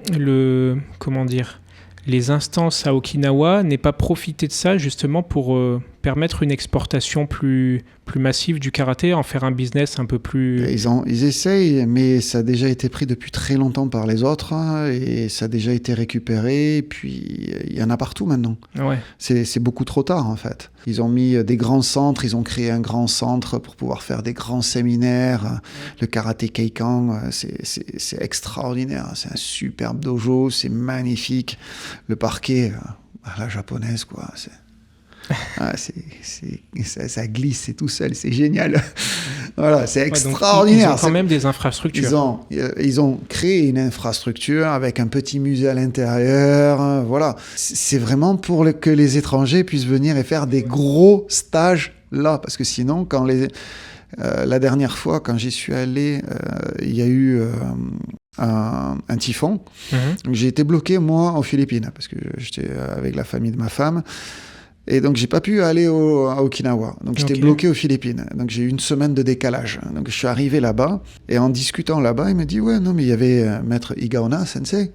les instances à Okinawa n'aient pas profité de ça justement pour permettre une exportation plus massive du karaté, en faire un business un peu plus... Ils essayent, mais ça a déjà été pris depuis très longtemps par les autres, et ça a déjà été récupéré, et puis il y en a partout maintenant. Ouais. C'est beaucoup trop tard en fait. Ils ont mis des grands centres, ils ont créé un grand centre pour pouvoir faire des grands séminaires. Le karaté Keikan, c'est extraordinaire, c'est un superbe dojo, c'est magnifique. Le parquet, à la japonaise, quoi, ça glisse, c'est tout seul, c'est génial. Voilà, c'est extraordinaire. Ils ont quand même des infrastructures. Ils ont créé une infrastructure avec un petit musée à l'intérieur. Voilà, c'est vraiment pour que les étrangers puissent venir et faire des gros stages là, parce que sinon, la dernière fois, quand j'y suis allé, il y a eu un typhon. J'ai été bloqué, moi, aux Philippines, parce que j'étais avec la famille de ma femme. Et donc, j'ai pas pu aller à Okinawa. Donc, j'étais bloqué aux Philippines. Donc, j'ai eu une semaine de décalage. Donc, je suis arrivé là-bas. Et en discutant là-bas, il me dit, ouais, non, mais il y avait Maître Igaona Sensei,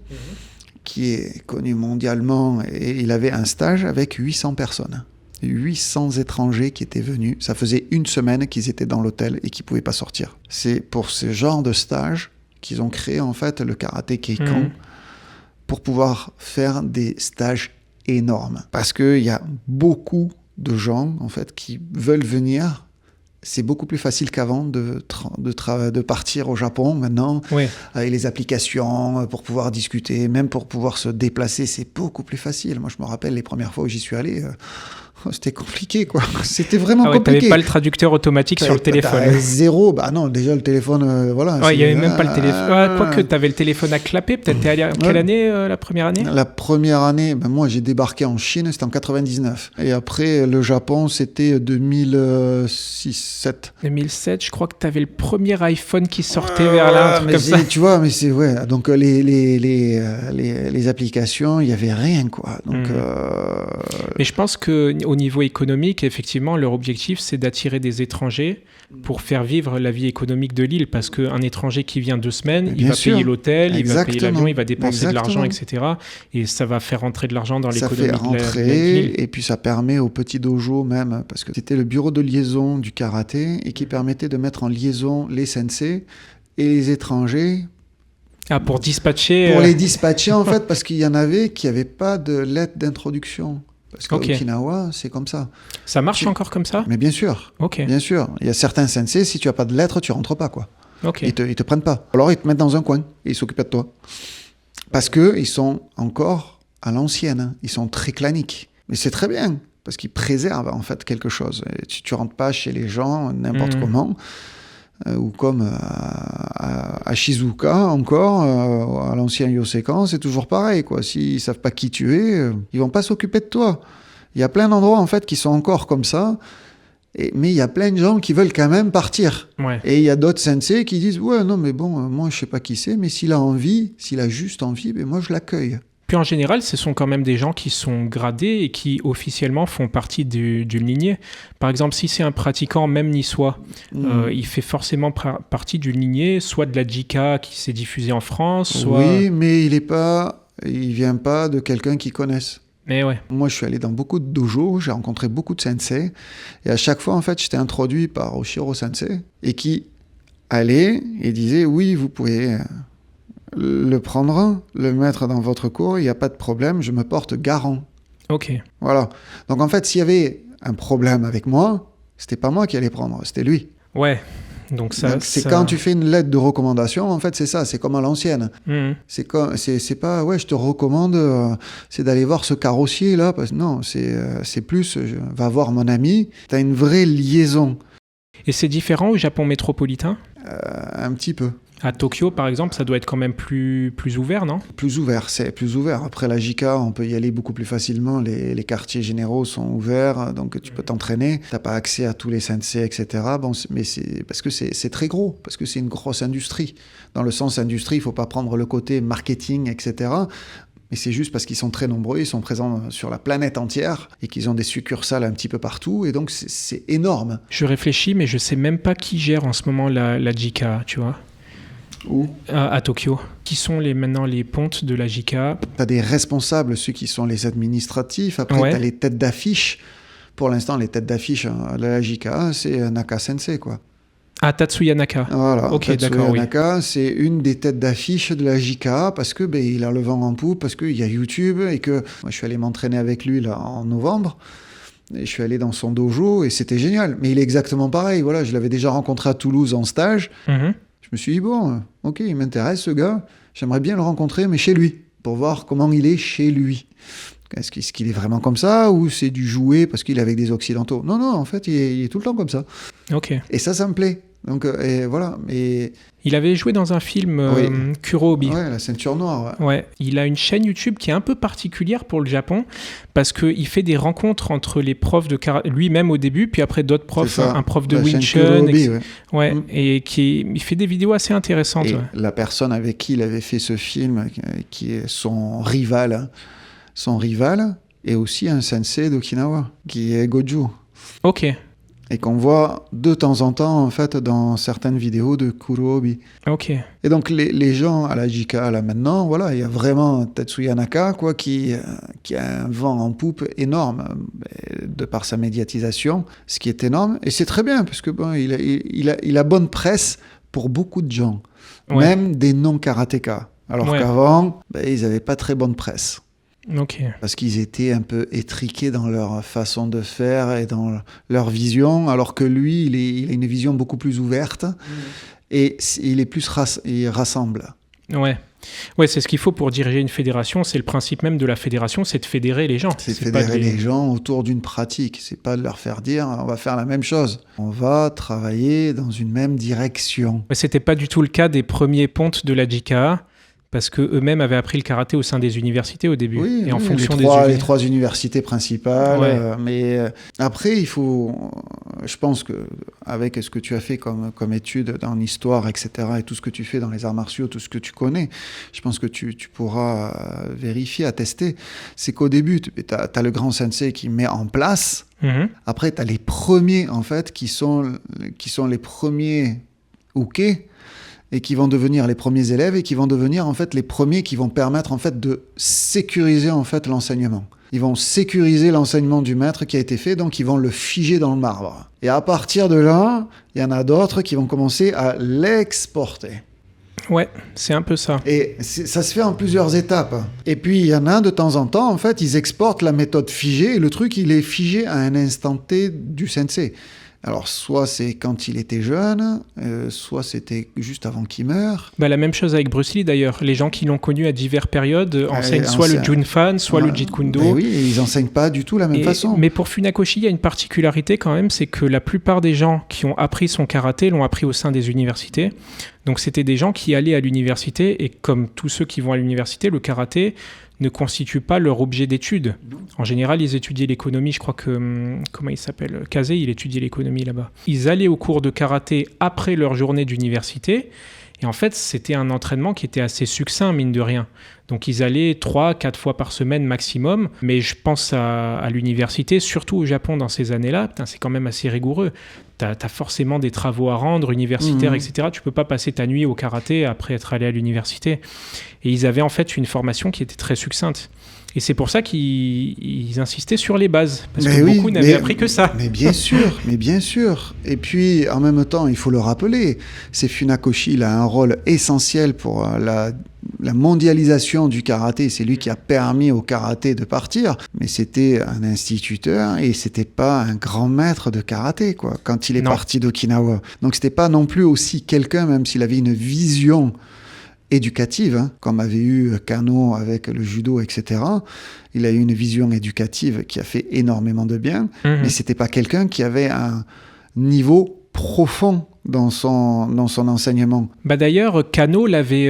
qui est connu mondialement. Et il avait un stage avec 800 personnes. 800 étrangers qui étaient venus. Ça faisait une semaine qu'ils étaient dans l'hôtel et qu'ils pouvaient pas sortir. C'est pour ce genre de stage qu'ils ont créé, en fait, le karaté Keikan, pour pouvoir faire des stages énorme, parce qu'il y a beaucoup de gens en fait qui veulent venir. C'est beaucoup plus facile qu'avant de partir au Japon maintenant, avec les applications pour pouvoir discuter, même pour pouvoir se déplacer, c'est beaucoup plus facile. Moi, je me rappelle les premières fois où j'y suis allé, c'était compliqué, quoi. C'était vraiment compliqué. T'avais pas le traducteur automatique sur le téléphone. Zéro. Bah non, déjà le téléphone, voilà. Il y avait même pas le téléphone. Quoique t'avais le téléphone à clapper. Peut-être t'es allé quelle année, la première année ? La première année, moi j'ai débarqué en Chine, c'était en 99. Et après le Japon, c'était 2006-2007. 2007, je crois que t'avais le premier iPhone qui sortait vers là, un truc comme ça. Tu vois, mais c'est donc les applications, il y avait rien, quoi. Donc. Mais je pense que au niveau économique, effectivement, leur objectif, c'est d'attirer des étrangers pour faire vivre la vie économique de l'île. Parce qu'un étranger qui vient 2 semaines, il va payer l'hôtel, il va payer l'avion, il va dépenser de l'argent, etc. Et ça va faire rentrer de l'argent dans l'économie de l'île. Et puis ça permet au petit dojo même, parce que c'était le bureau de liaison du karaté et qui permettait de mettre en liaison les sensei et les étrangers. Ah, pour dispatcher... Pour les dispatcher, en fait, parce qu'il y en avait qui n'avaient pas de lettre d'introduction. Parce qu'à Okinawa, c'est comme ça. Ça marche encore comme ça ? Mais bien sûr. Bien sûr. Il y a certains sensei, si tu n'as pas de lettre, tu ne rentres pas, quoi. Ils te prennent pas. Alors, ils te mettent dans un coin et ils s'occupent de toi. Parce qu'ils sont encore à l'ancienne. Ils sont très claniques. Mais c'est très bien, parce qu'ils préservent, en fait, quelque chose. Et tu ne rentres pas chez les gens n'importe comment. Ou comme à Shizuoka encore, à l'ancien Yosekan, c'est toujours pareil, quoi. S'ils savent pas qui tu es, ils vont pas s'occuper de toi. Il y a plein d'endroits en fait qui sont encore comme ça, mais il y a plein de gens qui veulent quand même partir. Et il y a d'autres sensei qui disent ouais non mais bon moi je sais pas qui c'est, mais s'il a juste envie, ben moi je l'accueille. Puis en général, ce sont quand même des gens qui sont gradés et qui officiellement font partie d'une lignée. Par exemple, si c'est un pratiquant même niçois, il fait forcément partie d'une lignée, soit de la JICA qui s'est diffusée en France, soit... Oui, mais il vient pas de quelqu'un qu'ils connaissent. Mais ouais. Moi, je suis allé dans beaucoup de dojos, j'ai rencontré beaucoup de sensei, et à chaque fois, en fait, j'étais introduit par Oshiro Sensei, et qui allait et disait, oui, vous pouvez... le prendre, le mettre dans votre cours, il n'y a pas de problème, je me porte garant. Voilà. Donc en fait, s'il y avait un problème avec moi, c'était pas moi qui allais prendre, c'était lui. Ouais. Donc quand tu fais une lettre de recommandation, en fait, c'est ça, c'est comme à l'ancienne. C'est pas, ouais, je te recommande, c'est d'aller voir ce carrossier là, non, c'est plus, va voir mon ami, tu as une vraie liaison. Et c'est différent au Japon métropolitain ? Un petit peu. À Tokyo, par exemple, ça doit être quand même plus ouvert, non? Plus ouvert, c'est plus ouvert. Après la JICA, on peut y aller beaucoup plus facilement. Les quartiers généraux sont ouverts, donc tu peux t'entraîner. Tu n'as pas accès à tous les sensei, etc. Bon, mais c'est parce que c'est très gros, parce que c'est une grosse industrie. Dans le sens industrie, il ne faut pas prendre le côté marketing, etc. Mais c'est juste parce qu'ils sont très nombreux, ils sont présents sur la planète entière et qu'ils ont des succursales un petit peu partout. Et donc, c'est énorme. Je réfléchis, mais je ne sais même pas qui gère en ce moment la JICA, tu vois. Où? À Tokyo. Qui sont maintenant les pontes de la JICA? Tu as des responsables, ceux qui sont les administratifs. Après, tu as les têtes d'affiche. Pour l'instant, les têtes d'affiche de la JICA, c'est Naka Sensei, quoi. Ah, Tatsuya Naka. Voilà, ok, Tatsuya d'accord, Naka, oui. C'est une des têtes d'affiche de la JICA parce que il a le vent en poupe, parce qu'il y a YouTube et que moi, je suis allé m'entraîner avec lui là, en novembre. Et je suis allé dans son dojo et c'était génial. Mais il est exactement pareil. Voilà, je l'avais déjà rencontré à Toulouse en stage. Mm-hmm. Je me suis dit, bon, ok, il m'intéresse ce gars. J'aimerais bien le rencontrer, mais chez lui, pour voir comment il est chez lui. Est-ce qu'il est vraiment comme ça ou c'est du jouet parce qu'il est avec des Occidentaux? Non, en fait, il est tout le temps comme ça. Ok. Et ça me plaît. Donc, et voilà. Et... Il avait joué dans un film Kurobi. Ouais, la ceinture noire. Ouais. Il a une chaîne YouTube qui est un peu particulière pour le Japon parce qu'il fait des rencontres entre les profs de karaté, lui-même au début, puis après d'autres profs, un prof de Wing Chun. Et il fait des vidéos assez intéressantes. Et la personne avec qui il avait fait ce film, qui est son rival est aussi un sensei d'Okinawa, qui est Goju. Ok. Et qu'on voit de temps en temps, en fait, dans certaines vidéos de Kurobi. Ok. Et donc, les gens à la JICA, là, maintenant, voilà, il y a vraiment Tatsuya Naka, quoi, qui a un vent en poupe énorme, de par sa médiatisation, ce qui est énorme. Et c'est très bien, parce que bon, il a bonne presse pour beaucoup de gens, même des non-karatékas. Alors qu'avant, ils n'avaient pas très bonne presse. Okay. Parce qu'ils étaient un peu étriqués dans leur façon de faire et dans leur vision, alors que lui, il a une vision beaucoup plus ouverte et il est plus il rassemble. Ouais, c'est ce qu'il faut pour diriger une fédération. C'est le principe même de la fédération, c'est de fédérer les gens. C'est fédérer les gens autour d'une pratique. C'est pas de leur faire dire on va faire la même chose. On va travailler dans une même direction. Mais c'était pas du tout le cas des premiers pontes de la JICA. Parce qu'eux-mêmes avaient appris le karaté au sein des universités au début. Oui, et en fonction les trois universités principales. Mais après, je pense qu'avec ce que tu as fait comme études dans l'histoire, etc., et tout ce que tu fais dans les arts martiaux, tout ce que tu connais, je pense que tu pourras vérifier, attester. C'est qu'au début, tu as le grand sensei qui met en place. Mm-hmm. Après, tu as les premiers, en fait, qui sont les premiers uke, et qui vont devenir les premiers élèves et qui vont devenir en fait les premiers qui vont permettre en fait de sécuriser en fait l'enseignement. Ils vont sécuriser l'enseignement du maître qui a été fait, donc ils vont le figer dans le marbre. Et à partir de là, il y en a d'autres qui vont commencer à l'exporter. Ouais, c'est un peu ça. Et ça se fait en plusieurs étapes. Et puis il y en a de temps en temps, en fait, ils exportent la méthode figée et le truc, il est figé à un instant T du sensei. Alors, soit c'est quand il était jeune, soit c'était juste avant qu'il meure. La même chose avec Bruce Lee, d'ailleurs. Les gens qui l'ont connu à diverses périodes enseignent soit le Junfan, soit le Jeet Kune Do. Oui, et ils n'enseignent pas du tout la même façon. Mais pour Funakoshi, il y a une particularité quand même, c'est que la plupart des gens qui ont appris son karaté l'ont appris au sein des universités. Donc, c'était des gens qui allaient à l'université, et comme tous ceux qui vont à l'université, le karaté ne constitue pas leur objet d'étude. En général, ils étudiaient l'économie. Je crois que, comment il s'appelle, Kaze, il étudiait l'économie là-bas. Ils allaient au cours de karaté après leur journée d'université. Et en fait, c'était un entraînement qui était assez succinct, mine de rien. Donc, ils allaient 3-4 fois par semaine maximum. Mais je pense à l'université, surtout au Japon dans ces années-là. C'est quand même assez rigoureux. T'as forcément des travaux à rendre, universitaires, etc. Tu peux pas passer ta nuit au karaté après être allé à l'université. Et ils avaient en fait une formation qui était très succincte. Et c'est pour ça qu'ils insistaient sur les bases. Parce que beaucoup n'avaient appris que ça. Mais bien sûr. Et puis, en même temps, il faut le rappeler, c'est Funakoshi, il a un rôle essentiel pour la mondialisation du karaté. C'est lui qui a permis au karaté de partir. Mais c'était un instituteur et c'était pas un grand maître de karaté, quoi, quand il est parti d'Okinawa. Donc, c'était pas non plus aussi quelqu'un, même s'il avait une vision éducative, comme avait eu Kano avec le judo, etc. Il a eu une vision éducative qui a fait énormément de bien, mais c'était pas quelqu'un qui avait un niveau profond dans son enseignement. Bah d'ailleurs, Kano l'avait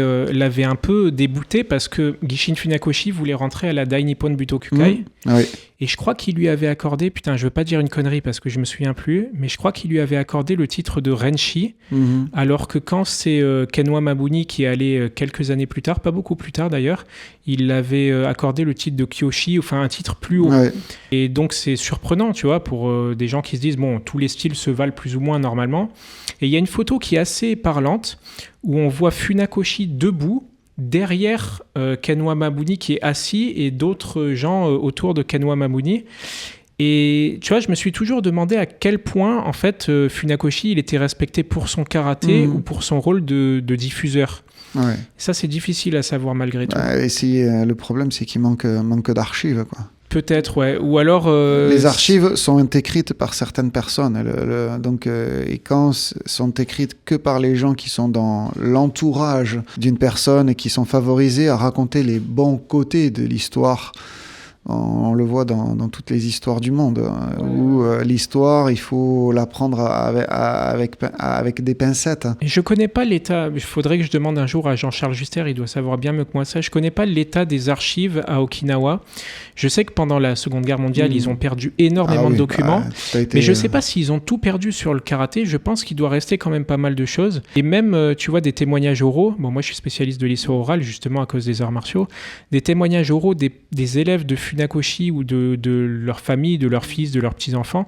un peu débouté parce que Gishin Funakoshi voulait rentrer à la Dai Nippon Butokukai. Oui. Et je crois qu'il lui avait accordé, putain, je veux pas dire une connerie parce que je me souviens plus, mais je crois qu'il lui avait accordé le titre de Renshi, alors que quand c'est Kenwa Mabuni qui est allé quelques années plus tard, pas beaucoup plus tard d'ailleurs, il l'avait accordé le titre de Kyoshi, enfin un titre plus haut. Ouais. Et donc c'est surprenant, tu vois, pour des gens qui se disent, bon, tous les styles se valent plus ou moins normalement. Et il y a une photo qui est assez parlante, où on voit Funakoshi debout, derrière Kenwa Mabuni qui est assis et d'autres gens autour de Kenwa Mabuni. Et tu vois, je me suis toujours demandé à quel point, en fait, Funakoshi, il était respecté pour son karaté ou pour son rôle de diffuseur. Ouais. Ça, c'est difficile à savoir malgré tout. Le problème, c'est qu'il manque d'archives, quoi. Peut-être, ouais. Ou alors... Les archives sont écrites par certaines personnes. Et quand sont écrites que par les gens qui sont dans l'entourage d'une personne et qui sont favorisés à raconter les bons côtés de l'histoire, on le voit dans toutes les histoires du monde, où l'histoire, il faut la prendre avec des pincettes. Je connais pas l'état, il faudrait que je demande un jour à Jean-Charles Juster, il doit savoir bien mieux que moi ça, je connais pas l'état des archives à Okinawa. Je sais que pendant la Seconde Guerre mondiale, ils ont perdu énormément de documents, mais je sais pas s'ils ont tout perdu sur le karaté, je pense qu'il doit rester quand même pas mal de choses. Et même, tu vois, des témoignages oraux, bon moi je suis spécialiste de l'histoire orale justement à cause des arts martiaux, des témoignages oraux des élèves de Funakoshi ou de leur famille, de leurs fils, de leurs petits-enfants,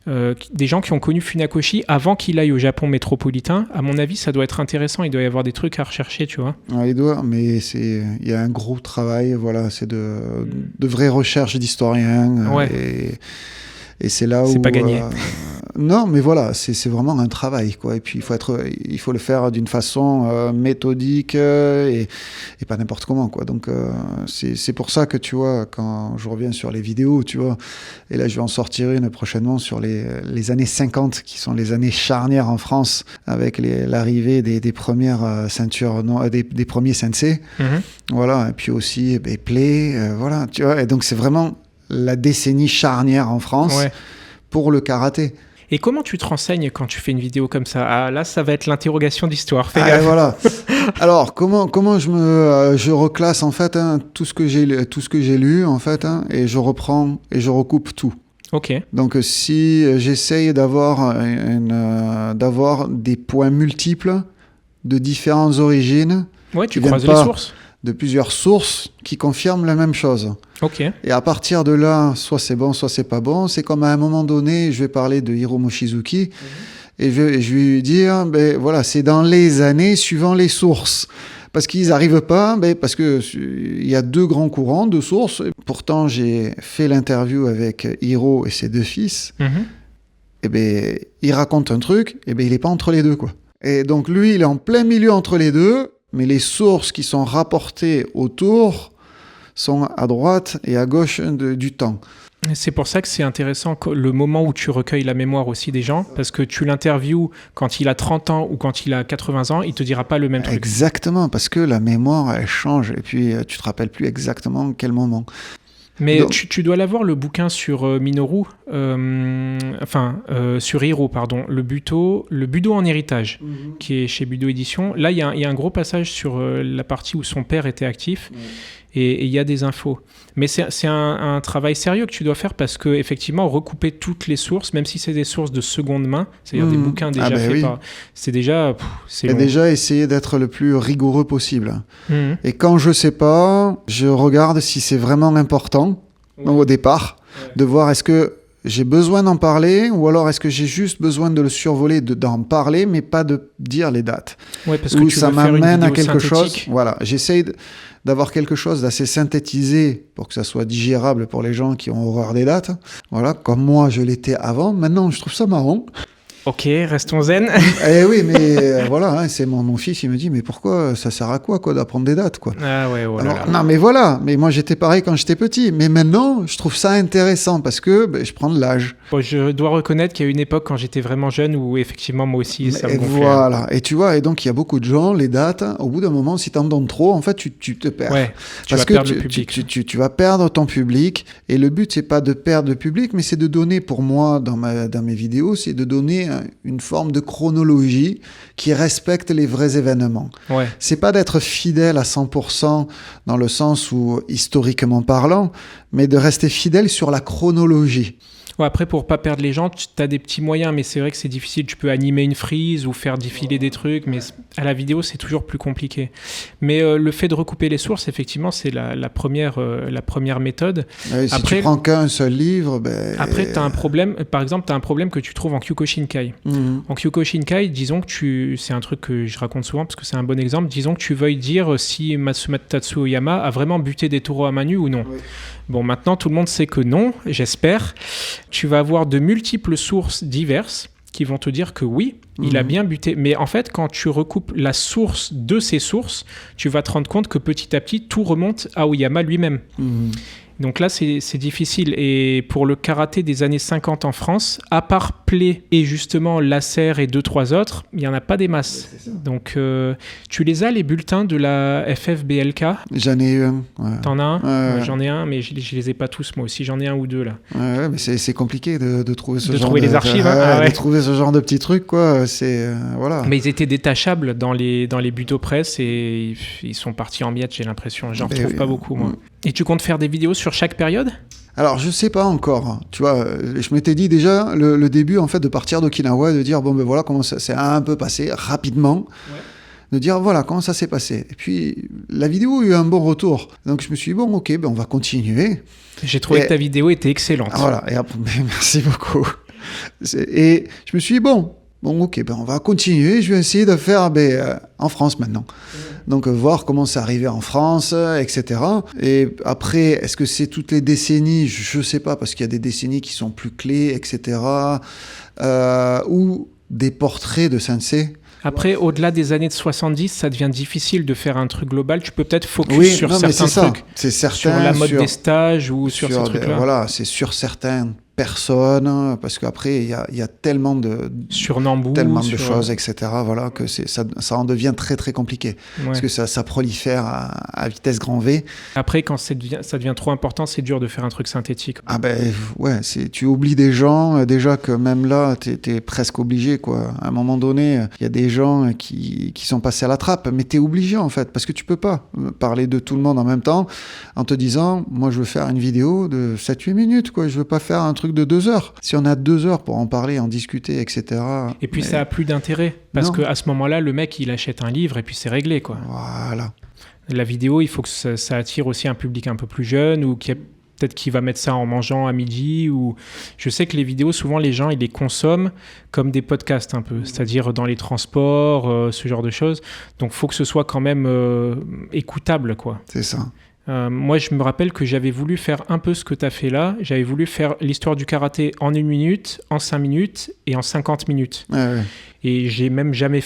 des gens qui ont connu Funakoshi avant qu'il aille au Japon métropolitain. À mon avis, ça doit être intéressant, il doit y avoir des trucs à rechercher, tu vois. Il doit, mais il y a un gros travail, voilà, c'est de vraies recherches d'historiens. Et c'est là où... C'est pas gagné. Non, mais voilà, c'est vraiment un travail, quoi. Et puis, il faut le faire d'une façon méthodique et pas n'importe comment, quoi. Donc, c'est pour ça que, tu vois, quand je reviens sur les vidéos, tu vois, et là, je vais en sortir une prochainement sur les années 50, qui sont les années charnières en France, avec l'arrivée des premières ceintures, des premiers sensei. Voilà, et puis aussi, play, voilà, tu vois. Et donc, c'est vraiment la décennie charnière en France pour le karaté. Et comment tu te renseignes quand tu fais une vidéo comme ça ? Ah, là, ça va être l'interrogation d'histoire. Fais gaffe. Voilà. Alors, comment je reclasse en fait tout ce que j'ai lu en fait et je reprends et je recoupe tout. Ok. Donc, si j'essaye d'avoir des points multiples de différentes origines, tu croises les sources. De plusieurs sources qui confirment la même chose. Ok. Et à partir de là, soit c'est bon, soit c'est pas bon. C'est comme à un moment donné, je vais parler de Hiro Mochizuki et je vais lui dire, voilà, c'est dans les années suivant les sources. Parce qu'ils n'arrivent pas, parce qu'il y a deux grands courants de sources. Pourtant, j'ai fait l'interview avec Hiro et ses deux fils. Et il raconte un truc, et il n'est pas entre les deux, quoi. Et donc lui, il est en plein milieu entre les deux. Mais les sources qui sont rapportées autour sont à droite et à gauche du temps. C'est pour ça que c'est intéressant le moment où tu recueilles la mémoire aussi des gens, parce que tu l'interviews quand il a 30 ans ou quand il a 80 ans, il ne te dira pas le même truc. Exactement, parce que la mémoire, elle change, et puis tu ne te rappelles plus exactement quel moment. Mais donc, tu dois l'avoir, le bouquin sur Minoru, sur Hiro, pardon, le Budo en héritage, qui est chez Budo Édition. Là, il y a un gros passage sur la partie où son père était actif, et il y a des infos. Mais c'est un travail sérieux que tu dois faire parce que effectivement recouper toutes les sources, même si c'est des sources de seconde main, c'est-à-dire des bouquins déjà faits par... C'est déjà... Et déjà essayer d'être le plus rigoureux possible. Et quand je sais pas, je regarde si c'est vraiment important au départ, de voir est-ce que j'ai besoin d'en parler ou alors est-ce que j'ai juste besoin de le survoler, d'en parler, mais pas de dire les dates. Parce que ça m'amène à quelque chose. Voilà, j'essaye d'avoir quelque chose d'assez synthétisé pour que ça soit digérable pour les gens qui ont horreur des dates. Voilà, comme moi je l'étais avant. Maintenant, je trouve ça marrant. Ok, restons zen. Oui, mais voilà, c'est mon fils, il me dit, mais pourquoi, ça sert à quoi d'apprendre des dates, quoi. Ah ouais, voilà. Alors, non, mais voilà, mais moi j'étais pareil quand j'étais petit, mais maintenant, je trouve ça intéressant parce que je prends de l'âge. Bon, je dois reconnaître qu'il y a une époque quand j'étais vraiment jeune où effectivement, moi aussi, ça me gonflait. Voilà, et tu vois, et donc il y a beaucoup de gens, les dates, au bout d'un moment, si t'en donnes trop, en fait, tu te perds. Ouais, parce que perdre le public. Tu vas perdre ton public, et le but, c'est pas de perdre le public, mais c'est de donner, pour moi, dans mes vidéos, c'est de donner une forme de chronologie qui respecte les vrais événements. Ouais. C'est pas d'être fidèle à 100% dans le sens où, historiquement parlant, mais de rester fidèle sur la chronologie. Ouais, après, pour pas perdre les gens, tu as des petits moyens, mais c'est vrai que c'est difficile. Tu peux animer une frise ou faire défiler des trucs, mais à la vidéo, c'est toujours plus compliqué. Mais le fait de recouper les sources, effectivement, c'est la première méthode. Si après, tu prends qu'un seul livre... Après, tu as un problème. Par exemple, tu as un problème que tu trouves en Kyokushinkai. En Kyokushinkai, disons que c'est un truc que je raconte souvent parce que c'est un bon exemple. Disons que tu veuilles dire si Matsumatsu Oyama a vraiment buté des taureaux à main nue ou non. Oui. Bon, maintenant, tout le monde sait que non, j'espère. Tu vas avoir de multiples sources diverses qui vont te dire que oui, il a bien buté. Mais en fait, quand tu recoupes la source de ces sources, tu vas te rendre compte que petit à petit, tout remonte à Oyama lui-même. Donc là, c'est difficile. Et pour le karaté des années 50 en France, à part Play et justement Lasser et 2-3 autres, il n'y en a pas des masses. Donc, tu les as, les bulletins de la FFBLK? J'en ai eu un. Ouais. T'en as un? Ouais. J'en ai un, mais je ne les ai pas tous, moi aussi. J'en ai un ou deux, là. Ouais, mais c'est compliqué de trouver ce genre de... De trouver les archives, de trouver ce genre de petits trucs, quoi. Voilà. Mais ils étaient détachables dans les butopress et ils sont partis en miettes, j'ai l'impression. J'en retrouve pas beaucoup, moi. Et tu comptes faire des vidéos sur chaque période? Alors, je sais pas encore. Tu vois, je m'étais dit déjà, le début, en fait, de partir d'Okinawa, de dire, bon, ben voilà comment ça s'est un peu passé, rapidement. Ouais. De dire, voilà, comment ça s'est passé. Et puis, la vidéo a eu un bon retour. Donc, je me suis dit, bon, ok, ben on va continuer. J'ai trouvé que ta vidéo était excellente. Voilà, et après, merci beaucoup. Et je me suis dit, bon, ok, ben on va continuer. Je vais essayer de faire en France maintenant. Donc, voir comment c'est arrivé en France, etc. Et après, est-ce que c'est toutes les décennies? Je ne sais pas, parce qu'il y a des décennies qui sont plus clés, etc. Ou des portraits de sensei. Après, au-delà des années de 70, ça devient difficile de faire un truc global. Tu peux peut-être focus sur certains trucs. C'est certain. Sur la mode des stages ou sur ces trucs-là. Voilà, c'est sur certaines personnes, parce qu'après, il y a tellement de... Sur Nambu. Tellement de choses, etc. Voilà, que ça en devient très, très compliqué. Ouais. Parce que ça prolifère à vitesse grand V. Après, quand ça devient trop important, c'est dur de faire un truc synthétique. Ah ouais, tu oublies des gens, déjà que même là, t'es presque obligé, quoi. À un moment donné, il y a des gens qui sont passés à la trappe, mais t'es obligé, en fait, parce que tu peux pas parler de tout le monde en même temps en te disant, moi, je veux faire une vidéo de 7-8 minutes, quoi. Je veux pas faire un truc de 2 heures. Si on a 2 heures pour en parler, en discuter, etc. Et puis ça a plus d'intérêt, parce qu'à ce moment-là, le mec, il achète un livre et puis c'est réglé, quoi. Voilà. La vidéo, il faut que ça attire aussi un public un peu plus jeune, ou peut-être qu'il va mettre ça en mangeant à midi, ou je sais que les vidéos, souvent les gens ils les consomment comme des podcasts un peu, c'est-à-dire dans les transports, ce genre de choses. Donc faut que ce soit quand même écoutable, quoi. C'est ça. Moi, je me rappelle que j'avais voulu faire un peu ce que tu as fait là. J'avais voulu faire l'histoire du karaté en 1 minute, en 5 minutes et en 50 minutes. Ouais. Et j'ai même jamais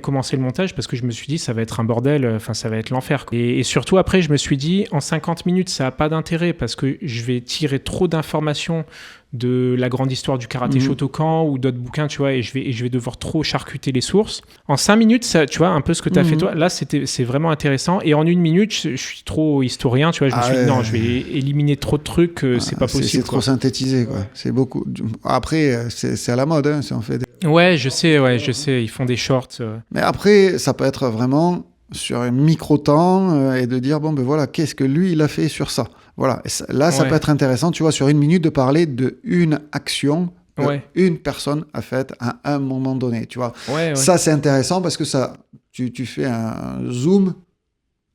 commencé le montage parce que je me suis dit, ça va être un bordel, ça va être l'enfer, quoi. Et surtout, après, je me suis dit, en 50 minutes, ça n'a pas d'intérêt parce que je vais tirer trop d'informations de la grande histoire du karaté Shotokan ou d'autres bouquins, tu vois, et je vais devoir trop charcuter les sources. En 5 minutes, ça, tu vois, un peu ce que tu as fait toi, là, c'est vraiment intéressant. Et en 1 minute, je suis trop historien, tu vois, je me suis dit, non, je vais éliminer trop de trucs, c'est pas possible. C'est trop synthétisé, quoi. C'est beaucoup. Après, c'est à la mode, hein, si on fait des... Ouais, je sais, ils font des shorts. Mais après, ça peut être vraiment sur un micro-temps et de dire, bon, ben voilà, qu'est-ce que lui, il a fait sur ça. Voilà. Et ça peut être intéressant, tu vois, sur 1 minute, de parler d'une action qu'une personne a faite à un moment donné, tu vois. Ça, c'est intéressant parce que ça, tu fais un zoom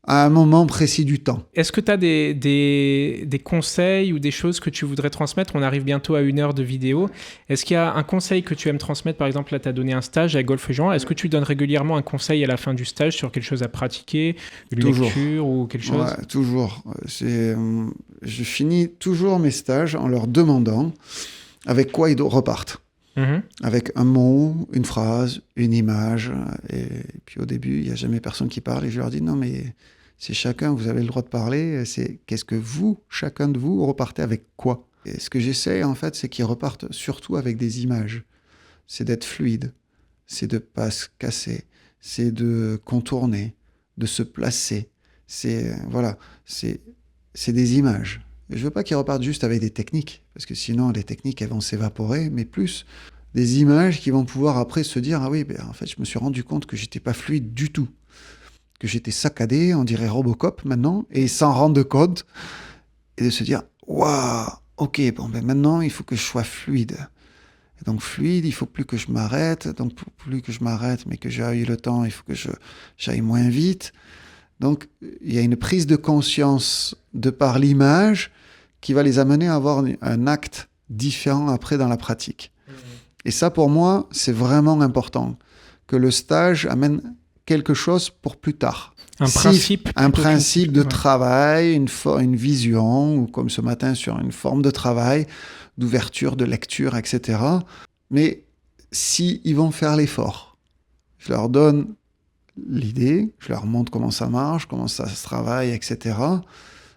à un moment précis du temps. Est-ce que tu as des conseils ou des choses que tu voudrais transmettre? On arrive bientôt à 1 heure de vidéo. Est-ce qu'il y a un conseil que tu aimes transmettre? Par exemple, là, tu as donné un stage à Golf Jean. Est-ce que tu donnes régulièrement un conseil à la fin du stage sur quelque chose à pratiquer, une lecture ou quelque chose? Ouais, toujours. Je finis toujours mes stages en leur demandant avec quoi ils repartent. Avec un mot, une phrase, une image. Et puis au début, il n'y a jamais personne qui parle. Et je leur dis, non, mais c'est chacun, vous avez le droit de parler. C'est qu'est-ce que vous, chacun de vous, repartez avec quoi? Et ce que j'essaie, en fait, c'est qu'ils repartent surtout avec des images. C'est d'être fluide. C'est de ne pas se casser. C'est de contourner, de se placer. C'est des images. Je ne veux pas qu'ils repartent juste avec des techniques, parce que sinon, les techniques, elles vont s'évaporer, mais plus des images qui vont pouvoir après se dire, ah oui, ben, en fait, je me suis rendu compte que j'étais pas fluide du tout, que j'étais saccadé, on dirait Robocop maintenant, et s'en rendre compte, et de se dire, waouh, ok, bon, ben maintenant, il faut que je sois fluide. Et donc, fluide, il faut plus que je m'arrête, donc plus que je m'arrête, mais que j'aille le temps, il faut que j'aille moins vite. Donc, il y a une prise de conscience de par l'image qui va les amener à avoir un acte différent après dans la pratique. Et ça, pour moi, c'est vraiment important, que le stage amène quelque chose pour plus tard. Un principe de travail, une vision, ou comme ce matin sur une forme de travail, d'ouverture, de lecture, etc. Mais si ils vont faire l'effort, je leur donne l'idée, je leur montre comment ça marche, comment ça se travaille, etc.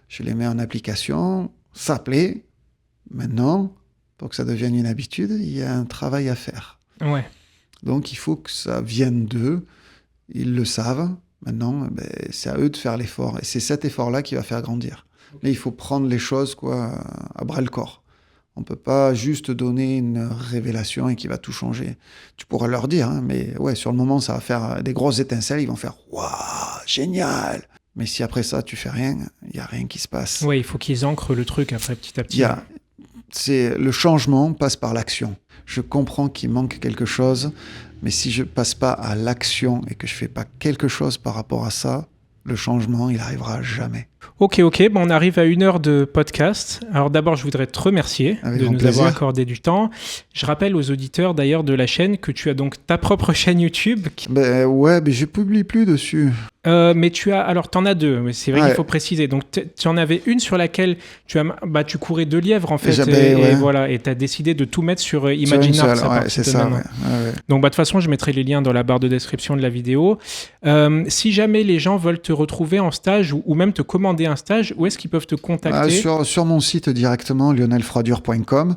Je les mets en application, ça plaît. Maintenant, pour que ça devienne une habitude, il y a un travail à faire. Ouais. Donc, il faut que ça vienne d'eux. Ils le savent. Maintenant, ben, c'est à eux de faire l'effort. Et c'est cet effort-là qui va faire grandir. Mais il faut prendre les choses à bras-le-corps. On ne peut pas juste donner une révélation et qui va tout changer. Tu pourras leur dire, hein, mais ouais, sur le moment, ça va faire des grosses étincelles. Ils vont faire « Waouh, génial !» Mais si après ça, tu fais rien, il n'y a rien qui se passe. Oui, il faut qu'ils ancrent le truc après, petit à petit. Le changement passe par l'action. Je comprends qu'il manque quelque chose, mais si je ne passe pas à l'action et que je ne fais pas quelque chose par rapport à ça, le changement, il n'arrivera jamais. Ok, bon, on arrive à 1 heure de podcast. Alors d'abord, je voudrais te remercier de nous avoir accordé du temps. Je rappelle aux auditeurs d'ailleurs de la chaîne que tu as donc ta propre chaîne YouTube. Ben ouais, mais je publie plus dessus. Mais t'en as 2, mais c'est vrai qu'il faut préciser. Donc tu en avais une sur laquelle tu courais 2 lièvres en fait, et voilà, et t'as décidé de tout mettre sur Imagine Arts. C'est ça. Ouais. Donc de toute façon, je mettrai les liens dans la barre de description de la vidéo. Si jamais les gens veulent te retrouver en stage ou même te commander un stage, où est-ce qu'ils peuvent te contacter ? Sur mon site directement, lionelfroidure.com,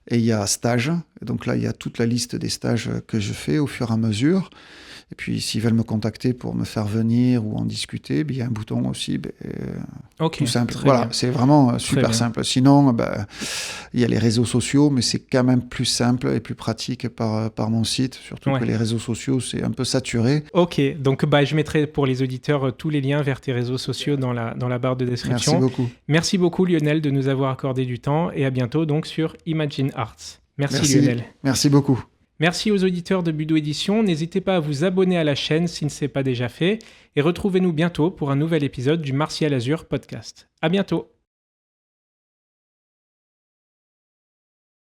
et il y a stage. Donc là, il y a toute la liste des stages que je fais au fur et à mesure. Et puis, s'ils veulent me contacter pour me faire venir ou en discuter, il y a un bouton aussi, tout simple. Voilà, bien. C'est vraiment super simple. Sinon, il y a les réseaux sociaux, mais c'est quand même plus simple et plus pratique par mon site, surtout que les réseaux sociaux, c'est un peu saturé. Ok, donc je mettrai pour les auditeurs tous les liens vers tes réseaux sociaux dans la barre de description. Merci beaucoup. Merci beaucoup Lionel de nous avoir accordé du temps et à bientôt donc sur Imagine Arts. Merci Lionel. Merci beaucoup. Merci aux auditeurs de Budo Édition. N'hésitez pas à vous abonner à la chaîne si ce n'est pas déjà fait. Et retrouvez-nous bientôt pour un nouvel épisode du Martial Azur podcast. À bientôt.